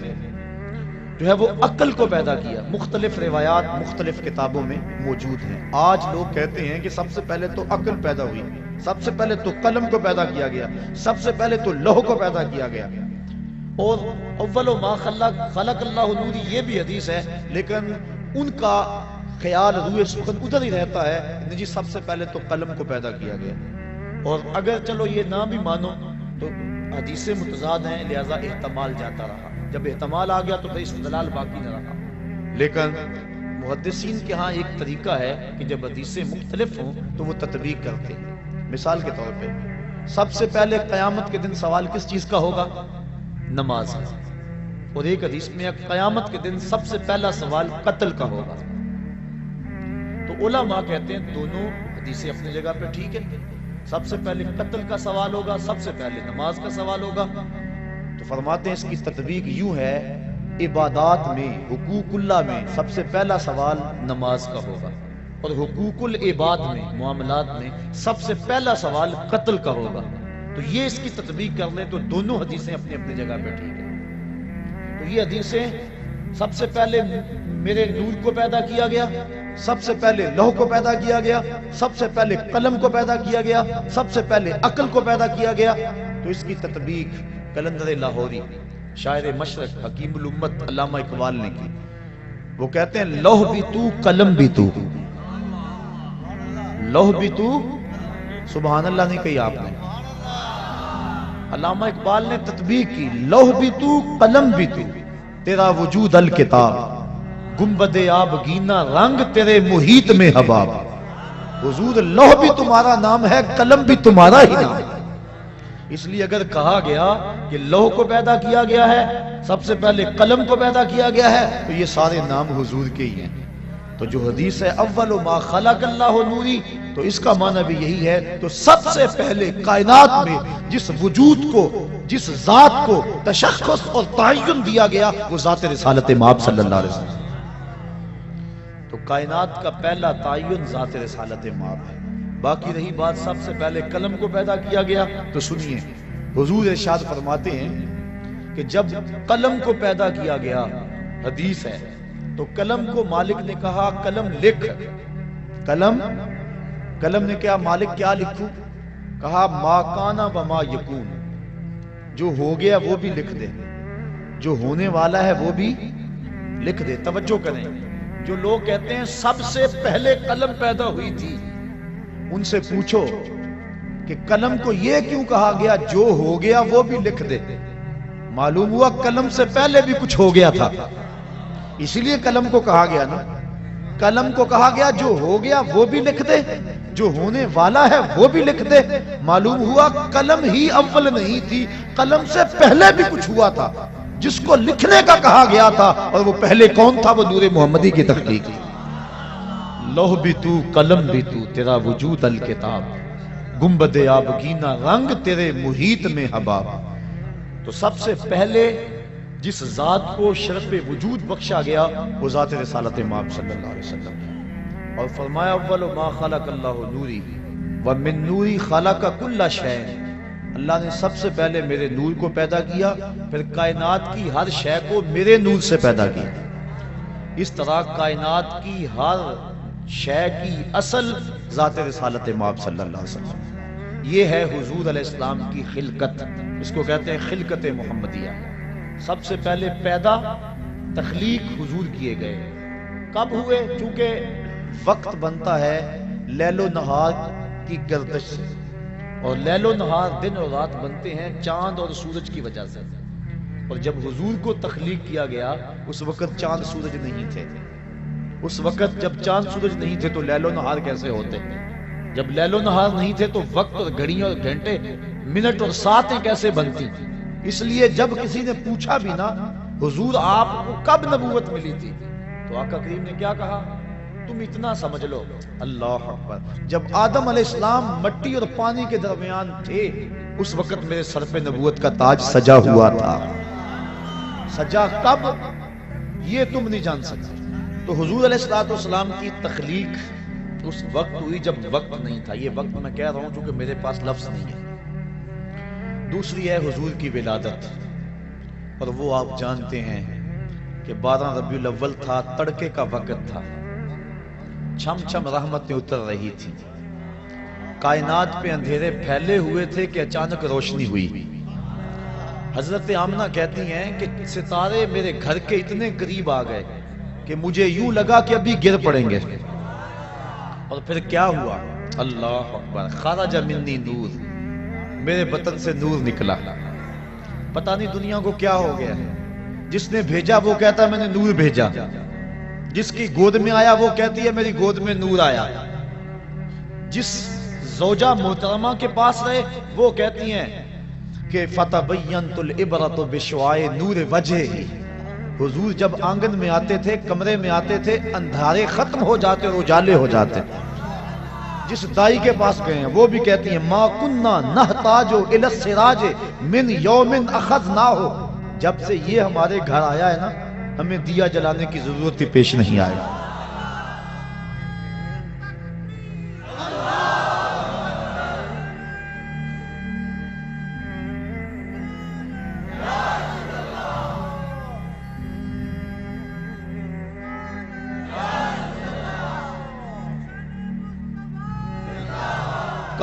A: جو ہے وہ عقل کو پیدا کیا۔ مختلف روایات مختلف کتابوں میں موجود ہیں۔ آج لوگ کہتے ہیں کہ سب سے پہلے تو عقل پیدا ہوئی، سب سے پہلے تو قلم کو پیدا کیا گیا، سب سے پہلے تو لوح کو پیدا کیا گیا، اور اول ما خلق اللہ نوری یہ بھی حدیث ہے، لیکن ان کا خیال روئے سخن ادھر ہی رہتا ہے جی سب سے پہلے تو قلم کو پیدا کیا گیا۔ اور اگر چلو یہ نہ بھی مانو تو حدیثیں متضاد ہیں، لہذا احتمال جاتا رہا، جب احتمال آ گیا تو پھر استدلال باقی نہ رہا۔ لیکن محدثین کے ہاں ایک طریقہ ہے کہ جب حدیثیں مختلف ہوں تو وہ تطبیق کرتے ہیں۔ مثال کے طور پہ سب سے پہلے قیامت کے دن سوال کس چیز کا ہوگا؟ نماز کا، اور ایک حدیث میں قیامت کے دن سب سے پہلا سوال قتل کا ہوگا۔ تو علماء کہتے ہیں دونوں حدیثیں اپنی جگہ پہ ٹھیک ہے، سب سے پہلے قتل کا سوال ہوگا، سب سے پہلے نماز کا سوال ہوگا۔ تو فرماتے ہیں اس کی تطبیق یوں ہے، عبادات میں حقوق اللہ میں سب سے پہلا سوال نماز کا ہوگا، اور حقوق العباد میں معاملات میں سب سے پہلا سوال قتل کا ہوگا۔ تو یہ اس کی تطبیق کر لیں تو دونوں حدیثیں اپنی اپنی جگہ پہ ٹھیک ہیں۔ تو یہ حدیثیں سب سے پہلے میرے نور کو پیدا کیا گیا، سب سے پہلے لوح کو پیدا کیا گیا، سب سے پہلے قلم کو پیدا کیا گیا، سب سے پہلے عقل کو پیدا کیا گیا۔ تو اس کی تطبیق قلندر لاہوری شاعر مشرق حکیم الامت علامہ اقبال نے کی۔ وہ کہتے ہیں لوح بھی تو قلم بھی تو، لوح بھی تو، سبحان اللہ نہیں کہی آپ نے، علامہ اقبال نے تطبیق کی، لوح بھی تو قلم بھی تو، تیرا وجود الکتاب، گنبد آبگینہ رنگ تیرے محیط میں حباب۔ حضور لوح بھی تمہارا نام ہے، قلم بھی تمہارا ہی نام ہے۔ اس لیے اگر کہا گیا کہ لوح کو پیدا کیا گیا ہے، سب سے پہلے قلم کو پیدا کیا گیا ہے، تو یہ سارے نام حضور کے ہی ہیں۔ تو جو حدیث ہے اول ما خلق اللہ نوری، تو اس کا معنی بھی یہی ہے۔ تو سب سے پہلے کائنات میں جس وجود کو، جس ذات کو تشخص اور تعین دیا گیا، وہ ذات رسالت مآب صلی اللہ علیہ وسلم۔ تو کائنات کا پہلا تعین ذات رسالت مآب ہے۔ باقی رہی بات سب سے پہلے قلم کو پیدا کیا گیا، تو سنیے حضور ارشاد فرماتے ہیں کہ جب قلم کو پیدا کیا گیا، حدیث ہے، تو قلم کو مالک نے کہا قلم لکھ۔ قلم نے کہا مالک کیا لکھوں؟ کہا ما کانا وما یکون، جو ہو گیا وہ بھی لکھ دے، جو ہونے والا ہے وہ بھی لکھ دے۔ توجہ کریں، جو لوگ کہتے ہیں سب سے پہلے قلم پیدا ہوئی تھی، ان سے پوچھو کہ قلم کو یہ کیوں کہا گیا جو ہو گیا وہ بھی لکھ دے؟ معلوم ہوا قلم سے پہلے بھی کچھ ہو گیا تھا، اسی لیے قلم کو کہا گیا نا۔ قلم کو کہا گیا جو ہو گیا وہ بھی لکھ دے، جو ہونے والا ہے وہ بھی لکھ دے۔ معلوم ہوا قلم ہی اول نہیں تھی، قلم سے پہلے بھی کچھ ہوا تھا جس کو لکھنے کا کہا گیا تھا، اور وہ پہلے کون تھا؟ وہ نور محمدی کی تخلیق تھی۔ لوح بھی تو قلم بھی تو، تیرا وجود الکتاب، گنبد آبگینہ رنگ تیرے محیط میں حباب۔ تو سب سے پہلے جس ذات کو شرف وجود بخشا گیا وہ ذات رسالت مآب صلی اللہ علیہ وسلم۔ اور فرمایا اول ما خلق اللہ نوری ومن نوری خلق کل شیء، اللہ نے سب سے پہلے میرے نور کو پیدا کیا، پھر کائنات کی ہر شے کو میرے نور سے پیدا کیا۔ اس طرح کائنات کی ہر شے کی اصل ذات رسالت مآب صلی اللہ علیہ وسلم۔ یہ ہے حضور علیہ السلام کی خلقت، اس کو کہتے ہیں خلقت محمدیہ۔ سب سے پہلے پیدا، تخلیق حضور کیے گئے۔ کب ہوئے؟ چونکہ وقت بنتا ہے لیل و نہار کی گردش سے، اور لیل و نہار دن اور رات بنتے ہیں چاند اور سورج کی وجہ سے۔ اور جب حضور کو تخلیق کیا گیا اس وقت چاند سورج نہیں تھے۔ اس وقت جب چاند سورج نہیں تھے تو لیل و نہار کیسے ہوتے؟ جب لیل و نہار نہیں تھے تو وقت اور گھڑیاں اور گھنٹے، منٹ اور ساعتیں کیسے بنتی؟ اس لیے جب کسی نے پوچھا بھی نا حضور آپ کو کب نبوت ملی تھی، تو آقا کریم نے کیا کہا؟ تم اتنا سمجھ لو، اللہ اکبر، جب آدم علیہ السلام مٹی اور پانی کے درمیان تھے اس وقت میرے سر پہ نبوت کا تاج سجا ہوا تھا۔ سجا کب یہ تم نہیں جان سکتے۔ تو حضور علیہ السلام کی تخلیق اس وقت ہوئی جب وقت نہیں تھا۔ یہ وقت میں کہہ رہا ہوں چونکہ میرے پاس لفظ نہیں ہے۔ دوسری ہے حضور کی ولادت، اور وہ آپ جانتے ہیں کہ 12 ربیع الاول تھا، تڑکے کا وقت تھا، چھم چھم رحمتیں اتر رہی تھی، کائنات پہ اندھیرے پھیلے ہوئے تھے کہ اچانک روشنی ہوئی۔ حضرت آمنہ کہتی ہیں کہ ستارے میرے گھر کے اتنے قریب آ گئے کہ مجھے یوں لگا کہ ابھی گر پڑیں گے۔ اور پھر کیا ہوا؟ اللہ اکبر، خرج منی نور، میرے بطن سے نور نکلا۔ پتہ نہیں دنیا کو کیا ہو گیا ہے، جس نے بھیجا وہ کہتا ہے میں نے نور بھیجا، جس کی گود میں آیا وہ کہتی ہے میری گود میں نور آیا، جس زوجہ محترمہ کے پاس رہے وہ کہتی ہیں کہ فتبینت العبرۃ بشعاع نور وجہہ۔ حضور جب آنگن میں آتے تھے، کمرے میں آتے تھے، اندھارے ختم ہو جاتے اور اجالے ہو جاتے۔ جس دائی کے پاس گئے ہیں وہ بھی کہتی ہیں ما کننا نحتاج الی السراج من یوم اخذناہ، جب سے یہ ہمارے گھر آیا ہے نا ہمیں دیا جلانے کی ضرورت ہی پیش نہیں آئی۔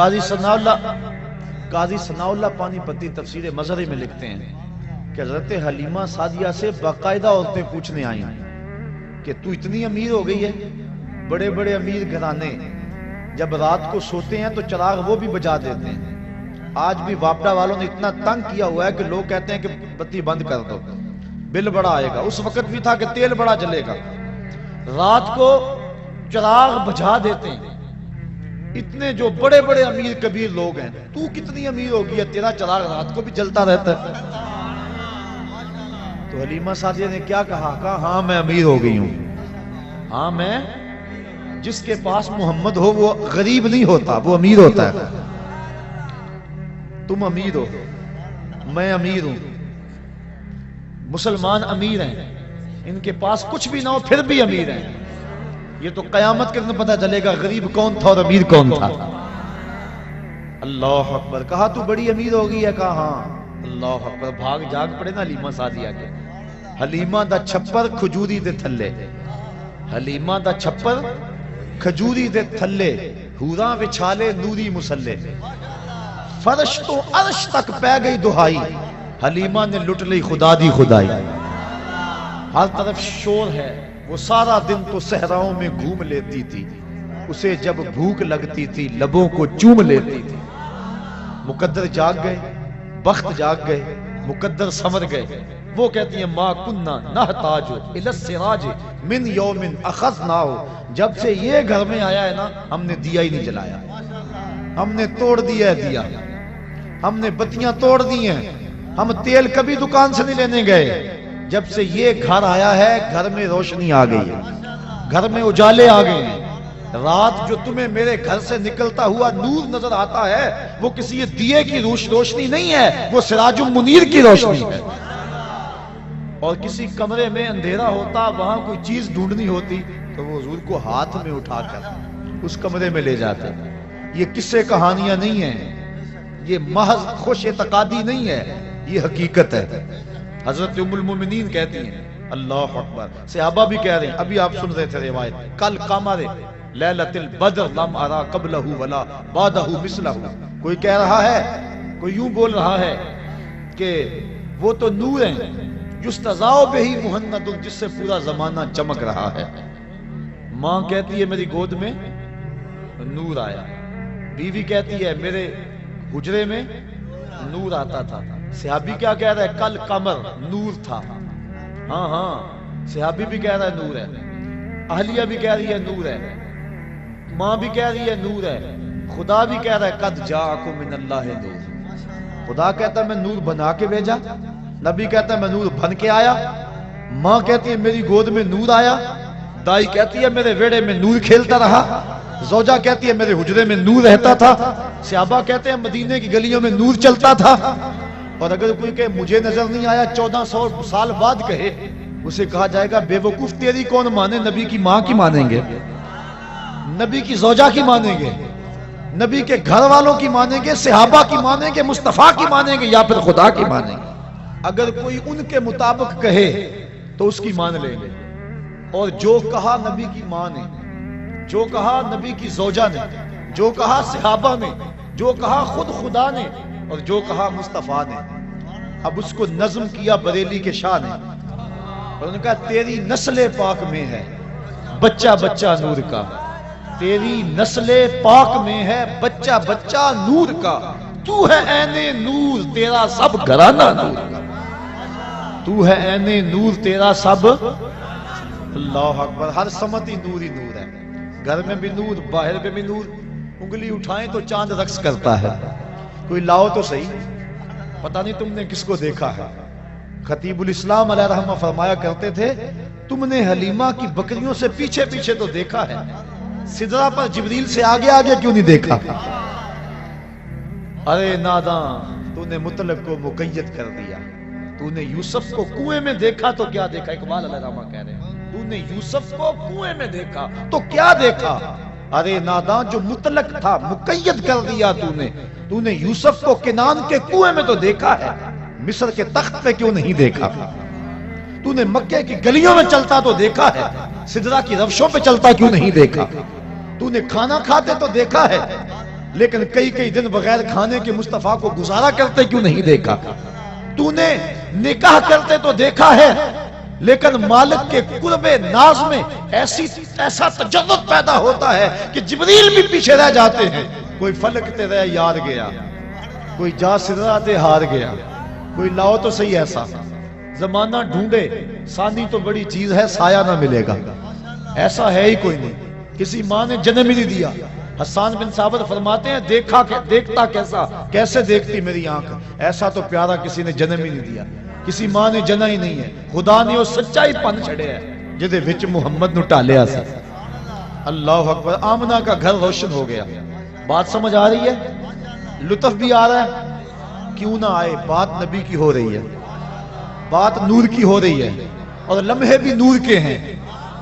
A: قاضی ثناء اللہ پانی پتی تفسیر مظہری میں لکھتے ہیں کہ حضرت حلیمہ سعدیہ سے باقاعدہ عورتیں پوچھنے آئیں کہ تو اتنی امیر ہو گئی ہے. بڑے بڑے امیر گھرانے جب رات کو سوتے ہیں تو چراغ وہ بھی بجا دیتے ہیں. آج بھی واپڈا والوں نے اتنا تنگ کیا ہوا ہے کہ لوگ کہتے ہیں کہ بتی بند کر دو، بل بڑا آئے گا. اس وقت بھی تھا کہ تیل بڑا جلے گا، رات کو چراغ بجھا دیتے ہیں. اتنے جو بڑے بڑے امیر کبیر لوگ ہیں، تو کتنی امیر ہوگی ہے، تیرا چراغ رات کو بھی جلتا رہتا ہے. تو حلیمہ سعدیہ نے کیا کہا؟ ہاں میں امیر ہو گئی ہوں. ہاں میں، جس کے پاس محمد ہو وہ غریب نہیں ہوتا، وہ امیر ہوتا ہے. تم امیر ہو، میں امیر ہوں، مسلمان امیر ہیں، ان کے پاس کچھ بھی نہ ہو پھر بھی امیر ہیں. یہ تو قیامت کے دن پتہ چلے گا غریب کون تھا اور امیر کون تھا. اللہ اکبر. کہا تو بڑی امیر ہو گئی ہے؟ کہا ہاں. اللہ اکبر. بھاگ جاگ پڑے نا حلیمہ سعدیہ کے. حلیمہ دا چھپر کھجوری دے تھلے، حلیمہ دا چھپر کھجوری دے تھلے، حوراں وچھالے نوری مسلے، فرش تو عرش تک پہ گئی دہائی، حلیمہ نے لٹ لی خدا دی خدائی. ہر طرف شور ہے، وہ سارا دن تو صحراؤں میں گھوم لیتی تھی، اسے جب بھوک لگتی تھی لبوں کو چوم لیتی تھی. مقدر جاگ گئے، بخت جاگ گئے، مقدر سمر گئے. وہ کہتی ہیں ما کننا نحتاج الی السراج من یوم اخذناہ. جب سے یہ گھر میں آیا ہے نا، ہم نے دیا ہی نہیں جلایا، ہم نے توڑ دیا ہے دیا، ہم نے بتیاں توڑ دی ہیں، ہم تیل کبھی دکان سے نہیں لینے گئے. جب سے یہ گھر آیا ہے گھر میں روشنی آ گئی ہے، گھر میں اجالے آ گئے ہیں. رات جو تمہیں میرے گھر سے نکلتا ہوا نور نظر آتا ہے وہ کسی دیے کی روشنی نہیں ہے، وہ سراج منیر کی روشنی ہے. اور کسی کمرے میں اندھیرا ہوتا، وہاں کوئی چیز ڈھونڈنی ہوتی تو وہ حضور کو ہاتھ میں اٹھا کر اس کمرے میں لے جاتے. یہ قصے کہانیاں نہیں ہیں، یہ محض خوش اعتقادی نہیں ہے، یہ حقیقت ہے. حضرت ام المومنین کہتی ہیں اللہ اکبر. صحابہ بھی کہہ رہے ہیں، ابھی آپ سن رہے تھے روایت، کل قمر لیلۃ البدر لم ارا قبلہ ولا بعدہ مثلہ. کوئی کہہ رہا ہے، کوئی یوں بول رہا ہے کہ وہ تو نور ہیں یستضاء بہ مہند، جس سے پورا زمانہ چمک رہا ہے. ماں کہتی ہے میری گود میں نور آیا، بیوی کہتی ہے میرے حجرے میں نور آتا تھا. صحابی کیا کہہ رہا ہے؟ کل قمر نور تھا. ہاں ہاں صحابی بھی کہہ رہا ہے نور ہے، اہلیہ بھی کہہ رہی ہے نور ہے، ماں بھی کہہ رہی ہے نور ہے، خدا بھی کہہ رہا ہے قد جاءکم من اللہ نور. خدا کہتا ہے میں نور بنا کے بھیجا، نبی کہتا ہے میں نور بن کے آیا. ماں کہتی ہے میری گود میں نور آیا، دائی کہتی ہے میرے ویڑے میں نور کھیلتا رہا، زوجہ کہتی ہے میرے حجرے میں نور رہتا تھا، صحابہ کہتے ہیں مدینے کی گلیوں میں نور چلتا تھا. اور اگر کوئی کہے مجھے نظر نہیں آیا 1400 سال بعد کہے، اسے کہا جائے گا بے وقوف تیری کون مانے، نبی کی ماں کی مانیں گے، نبی کی زوجہ کی مانیں گے، نبی کے گھر والوں کی مانیں گے، صحابہ کی مانیں گے، مصطفیٰ کی مانیں گے، یا پھر خدا کی مانیں گے. اگر کوئی ان کے مطابق کہے تو اس کی مان لیں گے. اور جو کہا نبی کی ماں نے، جو کہا نبی کی زوجہ نے، جو کہا صحابہ نے، جو کہا خود خدا نے، اور جو کہا مصطفیٰ نے، اب اس کو نظم کیا بریلی کے شاہ نے. اور انہوں نے کہا تیری نسل پاک میں ہے بچہ بچہ نور کا، تیری نسل پاک میں ہے بچہ بچہ نور کا، تو ہے عین نور تیرا سب گھرانہ نور کا، تو ہے عین نور تیرا سب. اللہ اکبر. ہر سمتی نور ہی نور ہے، گھر میں بھی نور، باہر میں بھی نور. انگلی اٹھائیں تو چاند رقص کرتا ہے. کوئی لاؤ تو صحیح. پتہ نہیں تم نے کس کو دیکھا ہے. خطیب الاسلام علیہ رحمہ فرمایا کرتے تھے تم نے حلیمہ کی بکریوں سے پیچھے پیچھے تو دیکھا ہے، سدرہ پر جبریل سے آگے آگے کیوں نہیں دیکھا؟ ارے ناداں، تو نے مطلق کو مقید کر دیا. تو نے یوسف کو کنویں میں دیکھا تو کیا دیکھا؟ اقبال علیہ رحمہ کہہ رہے ہیں تو نے یوسف کو کنویں میں دیکھا تو کیا دیکھا؟ ارے ناداں، جو مطلق تھا مقید کر دیا تو نے یوسف کو کنان کے کنویں میں تو دیکھا ہے، مصر کے تخت پہ کیوں نہیں دیکھا؟ تو نے مکے کی گلیوں میں چلتا تو دیکھا ہے، سدرہ کی روشوں پہ چلتا کیوں نہیں دیکھا؟ تو نے کھانا کھاتے تو دیکھا ہے، لیکن کئی کئی دن بغیر کھانے کے مصطفیٰ کو گزارا کرتے کیوں نہیں دیکھا؟ تو نے نکاح کرتے تو دیکھا ہے، لیکن مالک کے قرب ناز میں ایسا تجرد پیدا ہوتا ہے کہ جبریل بھی پیچھے رہ جاتے ہیں. کوئی فلک تے رہ یار گیا، کوئی جا سدرا تے ہار گیا، کوئی لاؤ تو صحیح ایسا. زمانہ ڈھونڈے سانی تو بڑی چیز ہے، سایہ نہ ملے گا. ایسا ہے ہی کوئی نہیں. کسی ماں نے جنم ہی نہیں دیا. حسان بن ثابت فرماتے ہیں دیکھتا کیسے دیکھتی میری آنکھ، ایسا تو پیارا کسی نے جنم ہی نہیں دیا. کسی ماں نے جنا ہی نہیں ہے. خدا نے وہ سچائی پن چھڑے ہے جدے وچ محمد نو ٹالیا سی. اللہ اکبر. آمنہ کا گھر روشن ہو گیا. بات سمجھ آ رہی ہے؟ لطف بھی آ رہا ہے؟ کیوں نہ آئے، بات نبی کی ہو رہی ہے، بات نور کی ہو رہی ہے، اور لمحے بھی نور کے ہیں.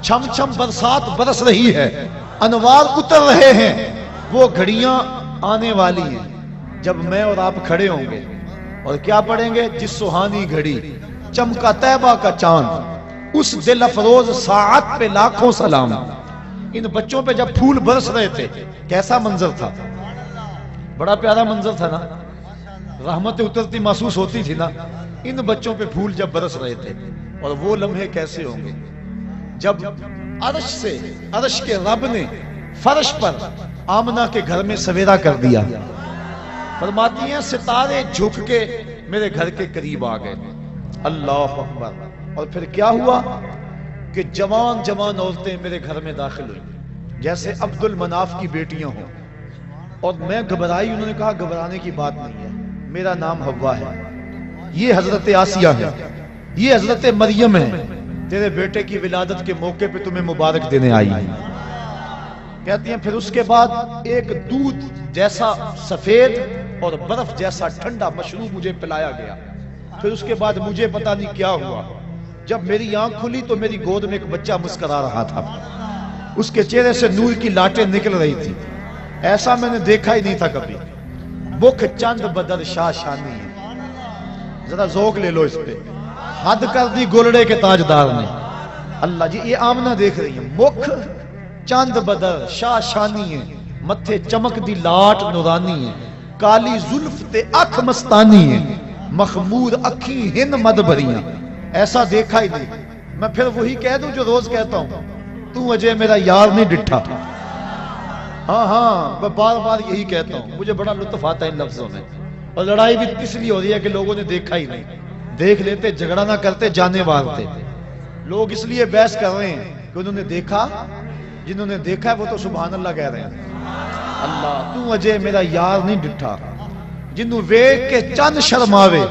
A: چھم چھم برسات برس رہی ہے، انوار اتر رہے ہیں. وہ گھڑیاں آنے والی ہیں جب میں اور آپ کھڑے ہوں گے اور کیا پڑھیں گے؟ جس سہانی گھڑی چمکا طیبہ کا چاند، اس دل افروز ساعت پہ لاکھوں سلام. ان بچوں پہ جب پھول برس رہے تھے کیسا منظر تھا؟ بڑا پیارا منظر تھا نا. رحمت اترتی محسوس ہوتی تھی نا. ان بچوں پہ پھول جب برس رہے تھے، اور وہ لمحے کیسے ہوں گے جب عرش کے رب نے فرش پر آمنہ کے گھر میں سویرا کر دیا. فرماتی ہیں ستارے جھک کے میرے گھر کے قریب آ گئے. اللہ اکبر. اور پھر کیا ہوا کہ جوان جوان عورتیں میرے گھر میں داخل ہوئی جیسے عبد المناف کی بیٹیاں ہوں. اور میں گھبرائی. انہوں نے کہا گھبرانے کی بات نہیں ہے، میرا نام حوا ہے، یہ حضرت آسیہ ہے، یہ حضرت مریم ہے، تیرے بیٹے کی ولادت کے موقع پہ تمہیں مبارک دینے آئی. کہتی ہیں پھر اس کے بعد ایک دودھ جیسا سفید اور برف جیسا ٹھنڈا مشروب مجھے پلایا گیا. پھر اس کے بعد مجھے پتا نہیں کیا ہوا، جب میری آنکھ کھلی تو میری گود میں ایک بچہ مسکرا رہا تھا. اس کے چہرے سے نور کی لاٹیں نکل رہی تھی. ایسا میں نے دیکھا ہی نہیں تھا کبھی. مکھ چند بدر شاہ شانی ہے. ذرا ذوق لے لو اس پہ. حد کر دی گولڑے کے تاجدار نے. اللہ جی یہ آمنہ دیکھ رہی ہے. مکھ چند بدر شاہ شانی ہے، متھے چمک دی لاٹ نورانی ہے، کالی زلف تے اکھ مستانی ہے، مخمور اکھی ہن مد بھریاں. ایسا دیکھا ہی نہیں. میں پھر وہی کہہ دوں جو روز کہتا ہوں، تو اجے میرا یار نہیں ڈٹھا. ہاں میں بار بار یہی کہتا ہوں. مجھے بڑا لطف آتا ہے ان لفظوں میں. اور لڑائی بھی اس لیے ہو رہی ہے کہ لوگوں نے دیکھا ہی نہیں. دیکھ لیتے جھگڑا نہ کرتے، جانے مارتے. لوگ اس لیے بحث کر رہے ہیں کہ انہوں نے دیکھا. جنہوں نے دیکھا ہے وہ تو سبحان اللہ کہہ رہے ہیں. اللہ تو اجے میرا یار نہیں ڈٹھا. جنہوں ویکھ کے چند شرماوے،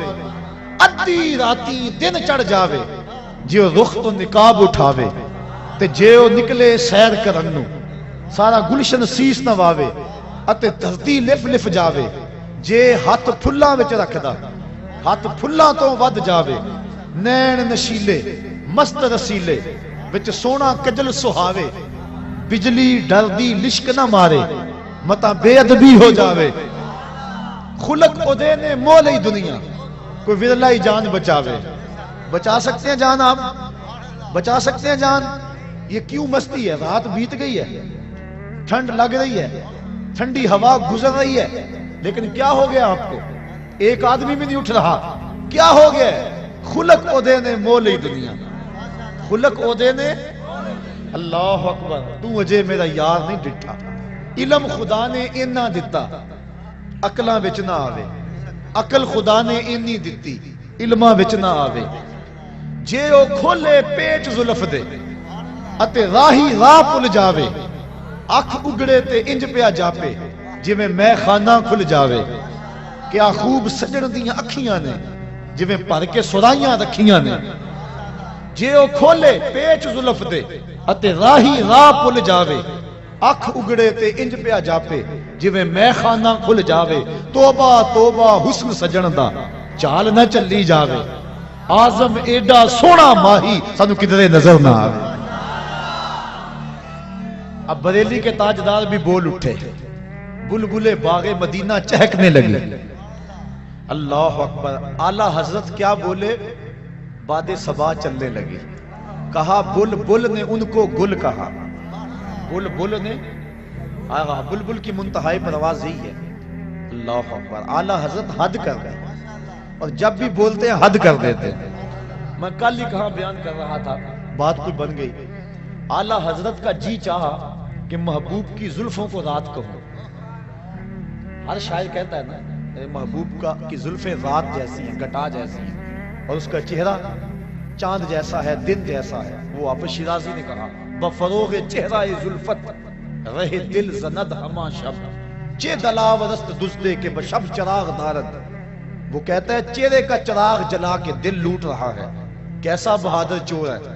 A: ادھی راتی دن چڑھ جاوے، جیو رخ تو نقاب اٹھاوے، تے جیو نکلے سیر کرن نو سارا گلشن سیس نواوے، اتے دھرتی لف لف جاوے. جے ہاتھ پھلاں وچ رکھدا ہاتھ پھلاں تو ود جاوے. نین نشیلے مست رسیلے وچ سونا کجل سہاوے. بجلی ڈر دی لشک نہ مارے، متا بے ادبی ہو جاوے. خلق او دے نے مول ہی دنیا، کوئی ورلا ہی جان بچاوے. بچا سکتے ہیں جان؟ آپ بچا سکتے ہیں جان؟ یہ کیوں مستی ہے؟ رات بیت گئی ہے، ٹھنڈ لگ رہی ہے، ٹھنڈی ہوا گزر رہی ہے، لیکن کیا ہو گیا آپ کو؟ ایک آدمی بھی نہیں اٹھ رہا. کیا ہو گیا؟ خلق او دے نے مول ہی دنیا. خلق او دے نے. اللہ اکبر. تو اجے میرا یار نہیں ڈٹھا. علم خدا نے اینا دتا، عقلاں وچ نہ آوے. عقل خدا نے اینی دتی، علماں وچ نہ آوے. جے او کھولے پیٹ زلف دے اتے راہی راہ پل جاوے. اکھ اگڑے تے انج پیا جاپے جویں میں خانہ کھل جاوے. کیا خوب سجن دیاں اکھیاں نے جویں بھر کے سرائیاں رکھیاں نے. جے او کھولے پیچ زلف دے اتے راہی راہ پل جاوے. اکھ اگڑے تے انج پیا جاپے جویں میں خانہ کھل جاوے. توبہ توبہ حسن سجن دا چال نہ چلی جاوے. آزم ایڈا سونا ماہی سانو کدھرے نظر نہ آوے. اب بریلی کے تاجدار بھی بول اٹھے. بلبلے باغ مدینہ چہکنے لگی. اللہ اکبر. اعلیٰ حضرت کیا بولے؟ باد صبا چلنے لگی. کہا بل بل نے ان کو گل کہا. بل بل نے آہا بلبل کی منتہائی پرواز یہی ہے. اللہ اکبر. اعلیٰ حضرت حد کر گئے اور جب بھی بولتے ہیں حد کر دیتے ہیں. میں کل ہی کہاں بیان کر رہا تھا, بات کوئی بن گئی. اعلیٰ حضرت کا جی چاہا کہ محبوب کی زلفوں کو رات کہوں. ہر شاعر کہتا ہے نا میرے محبوب کی زلفیں رات جیسی ہیں, گٹا جیسی ہیں, اور اس کا چہرہ چاند جیسا ہے, دن جیسا ہے. وہ حافظ شیرازی نے کہا بفروغ چہرہ زلفت رہے دل زند ہما شب چے دلاورست دزدے کے بشب چراغ دارد. وہ کہتا ہے چہرے کا چراغ جلا کے دل لوٹ رہا ہے. کیسا بہادر چور ہے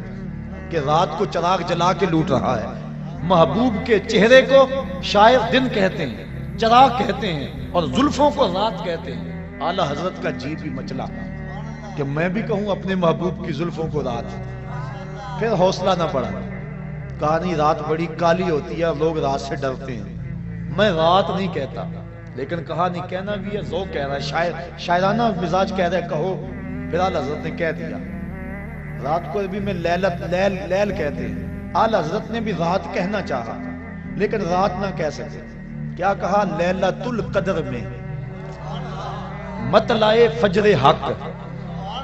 A: کہ رات کو چراغ جلا کے لوٹ رہا ہے. محبوب کے چہرے کو شاعر دن کہتے ہیں, چراغ کہتے ہیں, اور زلفوں کو رات کہتے ہیں. اعلیٰ حضرت کا جی بھی مچلا کہ میں بھی کہوں اپنے محبوب کی زلفوں کو رات. پھر حوصلہ نہ پڑا, کہا نہیں رات بڑی کالی ہوتی ہے, لوگ رات سے ڈرتے ہیں. میں رات نہیں کہتا, لیکن کہا نہیں کہنا بھی ہے, ذوق کہہ رہا ہے, شاعرانہ مزاج کہہ رہا ہے کہو. پھر اعلیٰ حضرت نے کہہ دیا. رات کو بھی میں لیل کہتے ہیں. اعلیٰ حضرت نے بھی رات کہنا چاہا لیکن رات نہ کہہ سکتے. کیا کہا لیلۃ القدر میں مطلع فجر حق.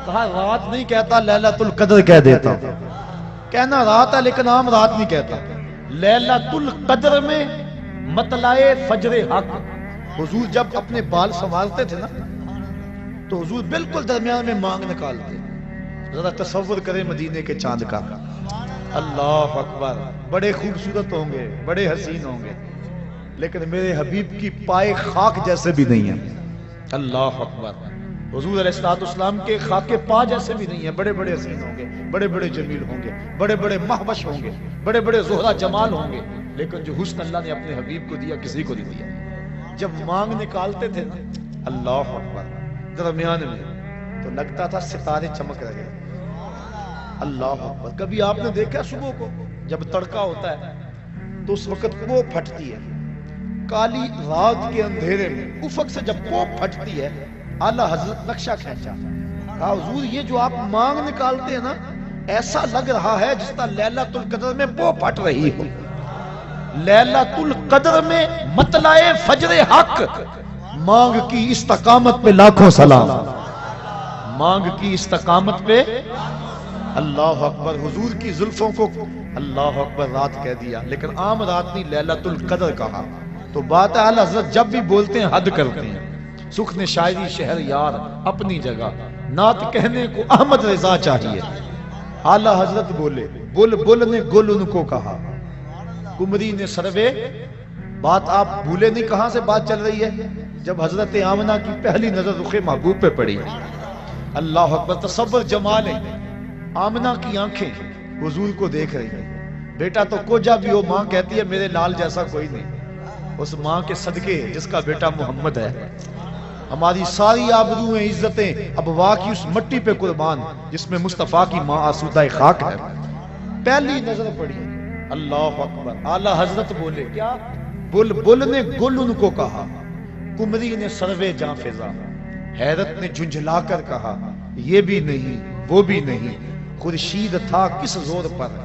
A: کہا رات نہیں کہتا, لیلۃ القدر کہہ دیتا. کہنا رات ہے لیکن عام رات نہیں کہتا. لیلۃ القدر میں مطلع فجر حق. حضور جب اپنے بال سنوارتے تھے نا تو حضور بالکل درمیان میں مانگ نکالتے. ذرا تصور کریں مدینے کے چاند کا. اللہ اکبر. بڑے خوبصورت ہوں گے, بڑے حسین ہوں گے, لیکن میرے حبیب کی پائے خاک جیسے بھی نہیں ہیں. اللہ اکبر. حضور علیہ السلام کے خاک پا جیسے بھی نہیں ہیں. بڑے بڑے حسین ہوں گے, بڑے بڑے جمیل ہوں گے, بڑے بڑے مہوش ہوں گے, بڑے بڑے زہرہ جمال ہوں گے, لیکن جو حسن اللہ نے اپنے حبیب کو دیا کسی کو نہیں دیا. جب مانگ نکالتے تھے نا اللہ اکبر درمیان میں تو لگتا تھا ستارے چمک رہے. اللہ اکبر. کبھی آپ نے دیکھا صبح کو جب تڑکا ہوتا ہے تو اس وقت وہ پھٹتی ہے کالی رات کے اندھیرے میں, افق سے جب وہ پھٹتی ہے. اعلیٰ حضرت نقشہ کھینچا, کہا حضور یہ جو آپ مانگ نکالتے ہیں نا ایسا لگ رہا ہے جس طرح لیلۃ القدر میں وہ پھٹ رہی ہو. لیلۃ القدر میں مطلع فجر حق. مانگ کی استقامت پہ لاکھوں سلام. مانگ کی استقامت پہ اللہ اکبر. حضور کی زلفوں کو اللہ اکبر رات کہہ دیا, لیکن عام رات نہیں, لیلۃ القدر کہا. تو بات ہے اعلیٰ حضرت جب بھی بولتے ہیں حد کرتے ہیں. سکھ نے شاعری شہر یار اپنی جگہ, نعت کہنے کو احمد رضا چاہیے. اعلیٰ حضرت بولے بل بل نے گل ان کو کہا, کمری نے سروے. بات آپ بھولے نہیں کہاں سے بات چل رہی ہے, جب حضرت آمنہ کی پہلی نظر رخ محبوب پہ پڑی. اللہ اکبر. تصور جمال ہے, آمنہ کی آنکھیں حضور کو دیکھ رہی ہیں. بیٹا تو کوجا بھی ہو, ماں کہتی ہے میرے لال جیسا کوئی نہیں. اس ماں کے صدقے جس کا بیٹا محمد ہے, ہماری ساری آبرویں عزتیں اب واقعی اس مٹی پہ قربان جس میں مصطفیٰ کی ماں آسودہ خاک ہے. پہلی نظر پڑی. اللہ اکبر. اعلیٰ حضرت بولے کیا بل بل نے گل ان کو کہا, کمری نے سروے جاں فضا. حیرت نے جھنجھلا کر کہا یہ بھی نہیں وہ بھی نہیں, خورشید تھا کس زور پر,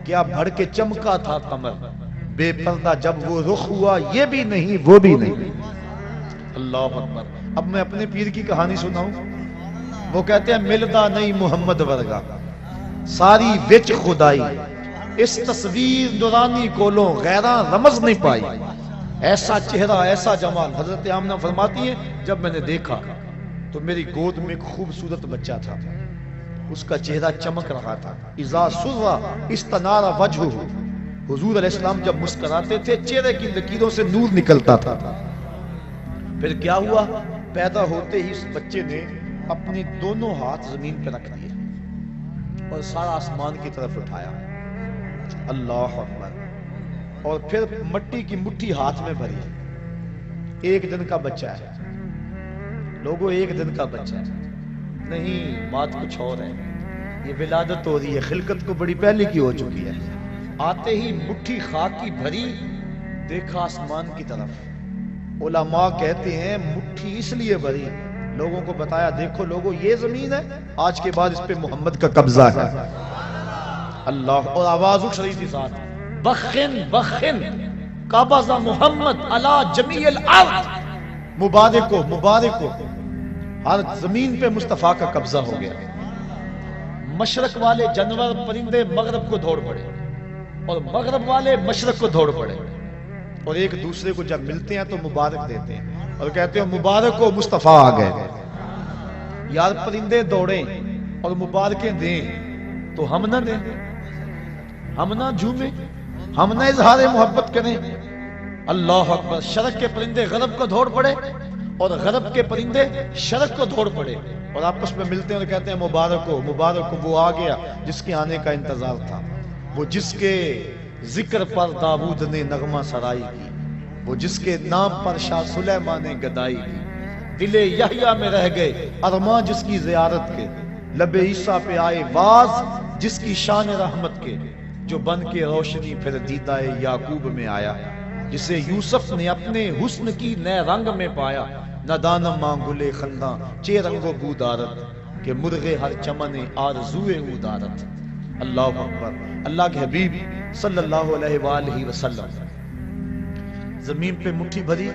A: کیا بھڑ کے چمکا تھا قمر, بے پردہ جب وہ رخ ہوا یہ بھی نہیں وہ بھی نہیں. اللہ اکبر. اب میں اپنے پیر کی کہانی سناؤں. وہ کہتے ہیں ملدا نہیں محمد ورگا ساری وچ خدائی, اس تصویر نورانی کولوں غیراں رمز نہیں پائی. ایسا چہرہ ایسا جمال. حضرت آمنہ فرماتی ہیں جب میں نے دیکھا تو میری گود میں ایک خوبصورت بچہ تھا, اس کا چہرہ چمک رہا تھا. اذا سر استنار وجہہ. حضور علیہ السلام جب مسکراتے تھے چہرے کی لکیروں سے نور نکلتا تھا. پھر کیا ہوا, پیدا ہوتے ہی اس بچے نے اپنے دونوں ہاتھ زمین پہ رکھ دیے اور سارا آسمان کی طرف اٹھایا. اللہ اکبر. اور پھر مٹی کی مٹھی ہاتھ میں بھری. ایک دن کا بچہ ہے لوگوں, ایک دن کا بچہ ہے. نہیں, بات کچھ اور ہے. یہ ولادت ہو رہی ہے, خلقت کو بڑی پہلے کی ہو چکی ہے. آتے ہی مٹھی خاک کی بھری, دیکھا آسمان کی طرف. علماء کہتے ہیں مٹھی اس لیے بھری, لوگوں کو بتایا دیکھو لوگوں یہ زمین ہے, آج کے بعد اس پہ محمد کا قبضہ ہے. اللہ. اور آواز اٹھ رہی تھی ساتھ, بخن بخن قبض محمد علی جمیع الارض، مبارک ہو، ہر زمین پہ مصطفیٰ کا قبضہ ہو گیا۔ مشرق والے جانور پرندے مغرب کو دوڑ پڑے اور مغرب والے مشرق کو دوڑ پڑے، اور ایک دوسرے کو جب ملتے ہیں تو مبارک دیتے ہیں اور کہتے ہیں مبارک ہو مصطفیٰ آ گئے۔ یار پرندے دوڑیں اور مبارکیں دیں تو ہم نہ دیں، ہم نہ جھومیں، ہم نہ اظہار محبت کریں؟ اللہ اکبر۔ شرق کے پرندے غرب کو دوڑ پڑے اور غرب کے پرندے شرق کو دوڑ پڑے اور آپس میں ملتے ہیں اور کہتے ہیں مبارک ہو، وہ آ گیا جس کے آنے کا انتظار تھا، وہ جس کے ذکر پر داؤد نے نغمہ سرائی کی، وہ جس کے نام پر شاہ سلیمان نے گدائی کی، دل یحییٰ میں رہ گئے ارماں جس کی زیارت کے، لب عیسیٰ پہ آئے واز جس کی شان رحمت کے، جو بن کے روشنی پھر دیدہ یعقوب میں آیا، جسے یوسف نے اپنے حسن کی نئے رنگ میں پایا، نہ دانم مانگلے خنداں چے رنگو بودارت، کہ مرغے ہر چمن آرزوئے اودارت۔ اللہ اکبر۔ اللہ کے حبیب صلی اللہ علیہ وآلہ وسلم زمین پہ مٹھی بھری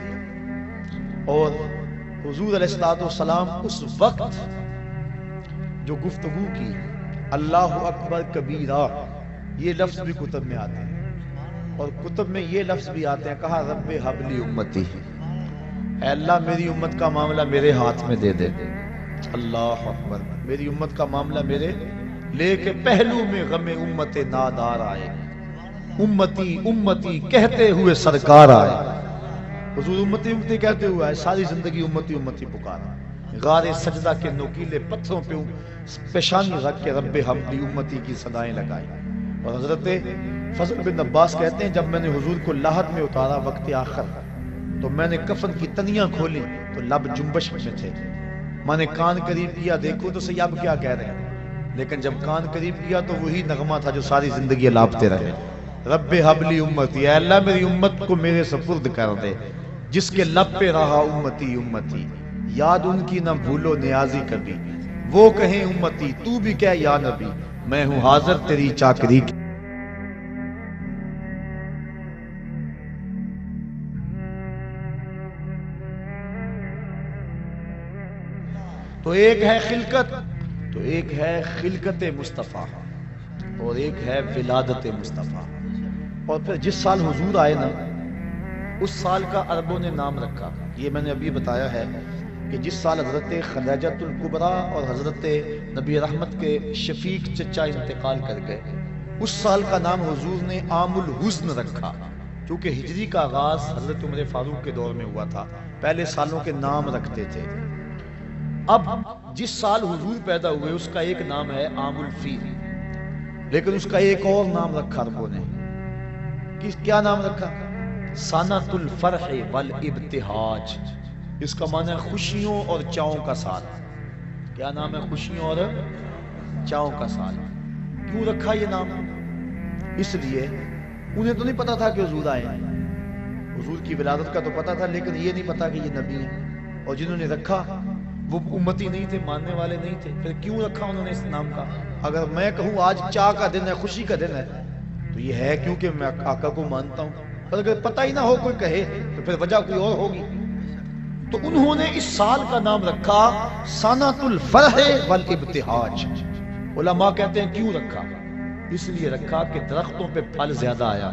A: اور حضور علیہ السلام اس وقت جو گفتگو کی، اللہ اکبر کبیرہ، یہ لفظ بھی کتب میں آتے ہیں اور کتب میں یہ لفظ بھی آتے ہیں، کہا رب حبلی امتی، اے اللہ میری امت کا معاملہ میرے ہاتھ میں دے دے۔ اللہ اکبر۔ میری امت کا معاملہ میرے لے کے پہلو میں غم امت نادار آئے، امتی امتی کہتے ہوئے سرکار آئے۔ حضور امتی امتی کہتے ہوئے آئے، ساری زندگی امتی امتی پکارا، غار سجدہ کے نوکیلے پتھروں پہ پیشانی رکھ کے رب حبلی امتی کی صدائیں لگائی۔ اور حضرت فضل بن عباس کہتے ہیں جب میں نے حضور کو لاحد میں اتارا وقت آخر، تو میں نے کفن کی تنیاں کھولی تو لب جنبش میں تھے، میں نے کان قریب کیا دیکھو تو صحیح اب کیا کہہ رہے ہیں، لیکن جب کان قریب کیا تو وہی نغمہ تھا جو ساری زندگی الاپتے رہے، رب حبلی امتی، اے اللہ میری امت کو میرے سپرد کر دے، جس کے لب پہ رہا امتی امتی، یاد ان کی نہ بھولو نیازی کبھی، وہ کہیں امتی تو بھی کہہ یا نبی، میں ہوں حاضر تیری چاکری کی۔ تو ایک ہے خلقت، تو ایک ہے خلقت مصطفیٰ اور ایک ہے ولادت مصطفیٰ۔ اور پھر جس سال حضور آئے نا اس سال کا عربوں نے نام رکھا، یہ میں نے ابھی بتایا ہے کہ جس سال حضرت خدیجۃ الکبریٰ اور حضرت نبی رحمت کے شفیق چچا انتقال کر گئے، اس سال کا نام حضور نے عام الحزن رکھا، کیونکہ ہجری کا آغاز حضرت عمر فاروق کے دور میں ہوا تھا، پہلے سالوں کے نام رکھتے تھے۔ اب جس سال حضور پیدا ہوئے اس کا ایک نام ہے عام الفیل، لیکن اس کا ایک اور نام رکھا عربوں نے، کیا نام رکھا؟ سنۃ الفرح والابتہاج۔ اس کا معنی ہے خوشیوں اور چاؤں کا سال۔ کیا نام ہے؟ خوشیوں اور چاؤں کا سال۔ کیوں رکھا یہ نام؟ اس لیے انہیں تو نہیں پتا تھا کہ حضور آئے ہیں، حضور کی ولادت کا تو پتا تھا، لیکن یہ نہیں پتا کہ یہ نبی ہیں، اور جنہوں نے رکھا وہ امتی نہیں تھے، ماننے والے نہیں تھے۔ پھر کیوں رکھا انہوں نے اس نام کا؟ اگر میں کہوں آج چاہ کا دن ہے، خوشی کا دن ہے، تو یہ ہے کیونکہ میں آقا کو مانتا ہوں، اور اگر پتہ ہی نہ ہو کوئی کہے تو پھر وجہ کوئی اور ہوگی۔ تو انہوں نے اس سال کا نام رکھا سنۃ الفرح والابتہاج۔ علماء کہتے ہیں کیوں رکھا؟ اس لیے رکھا کہ درختوں پہ پھل زیادہ آیا۔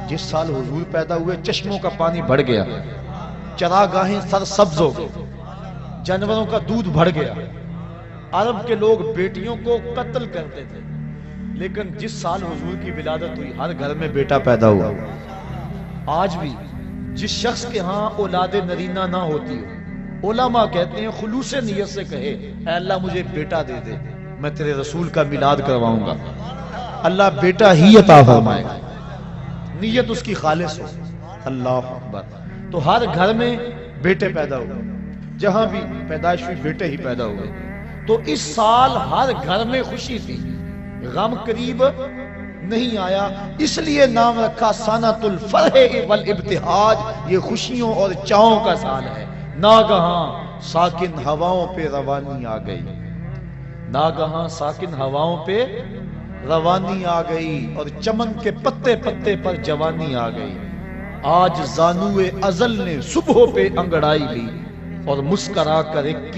A: جس سال حضور پیدا ہوئے چشموں کا پانی بڑھ گیا، چراگاہیں سرسبز ہو گئی، جانوروں کا دودھ بڑھ گیا۔ عرب کے لوگ بیٹیوں کو قتل کرتے تھے، لیکن جس سال حضور کی ولادت ہوئی ہر گھر میں بیٹا پیدا ہوا۔ آج بھی جس شخص کے ہاں اولاد نرینہ نہ ہوتی ہو، علماء کہتے ہیں خلوص نیت سے کہے اے اللہ مجھے بیٹا دے دے، میں تیرے رسول کا میلاد کرواؤں گا، اللہ بیٹا ہی عطا فرمائے گا، نیت اس کی خالص ہو۔ اللہ اکبر۔ تو ہر گھر میں بیٹے پیدا ہوئے، جہاں بھی پیدائش ہوئی بیٹے ہی پیدا ہوئے۔ تو اس سال ہر گھر میں خوشی تھی، غم قریب نہیں آیا، اس لیے نام رکھا سنۃ الفرح والابتہاج۔ یہ خوشیوں اور چاؤں کا سال ہے۔ ناگہاں ساکن ہواؤں پہ روانی آ گئی، ناگہاں ساکن ہواؤں پہ روانی آ گئی، اور چمن کے پتے پتے پر جوانی آ گئی۔ آج زانوے ازل نے صبح پہ انگڑائی لی اور مسکرا کر ایک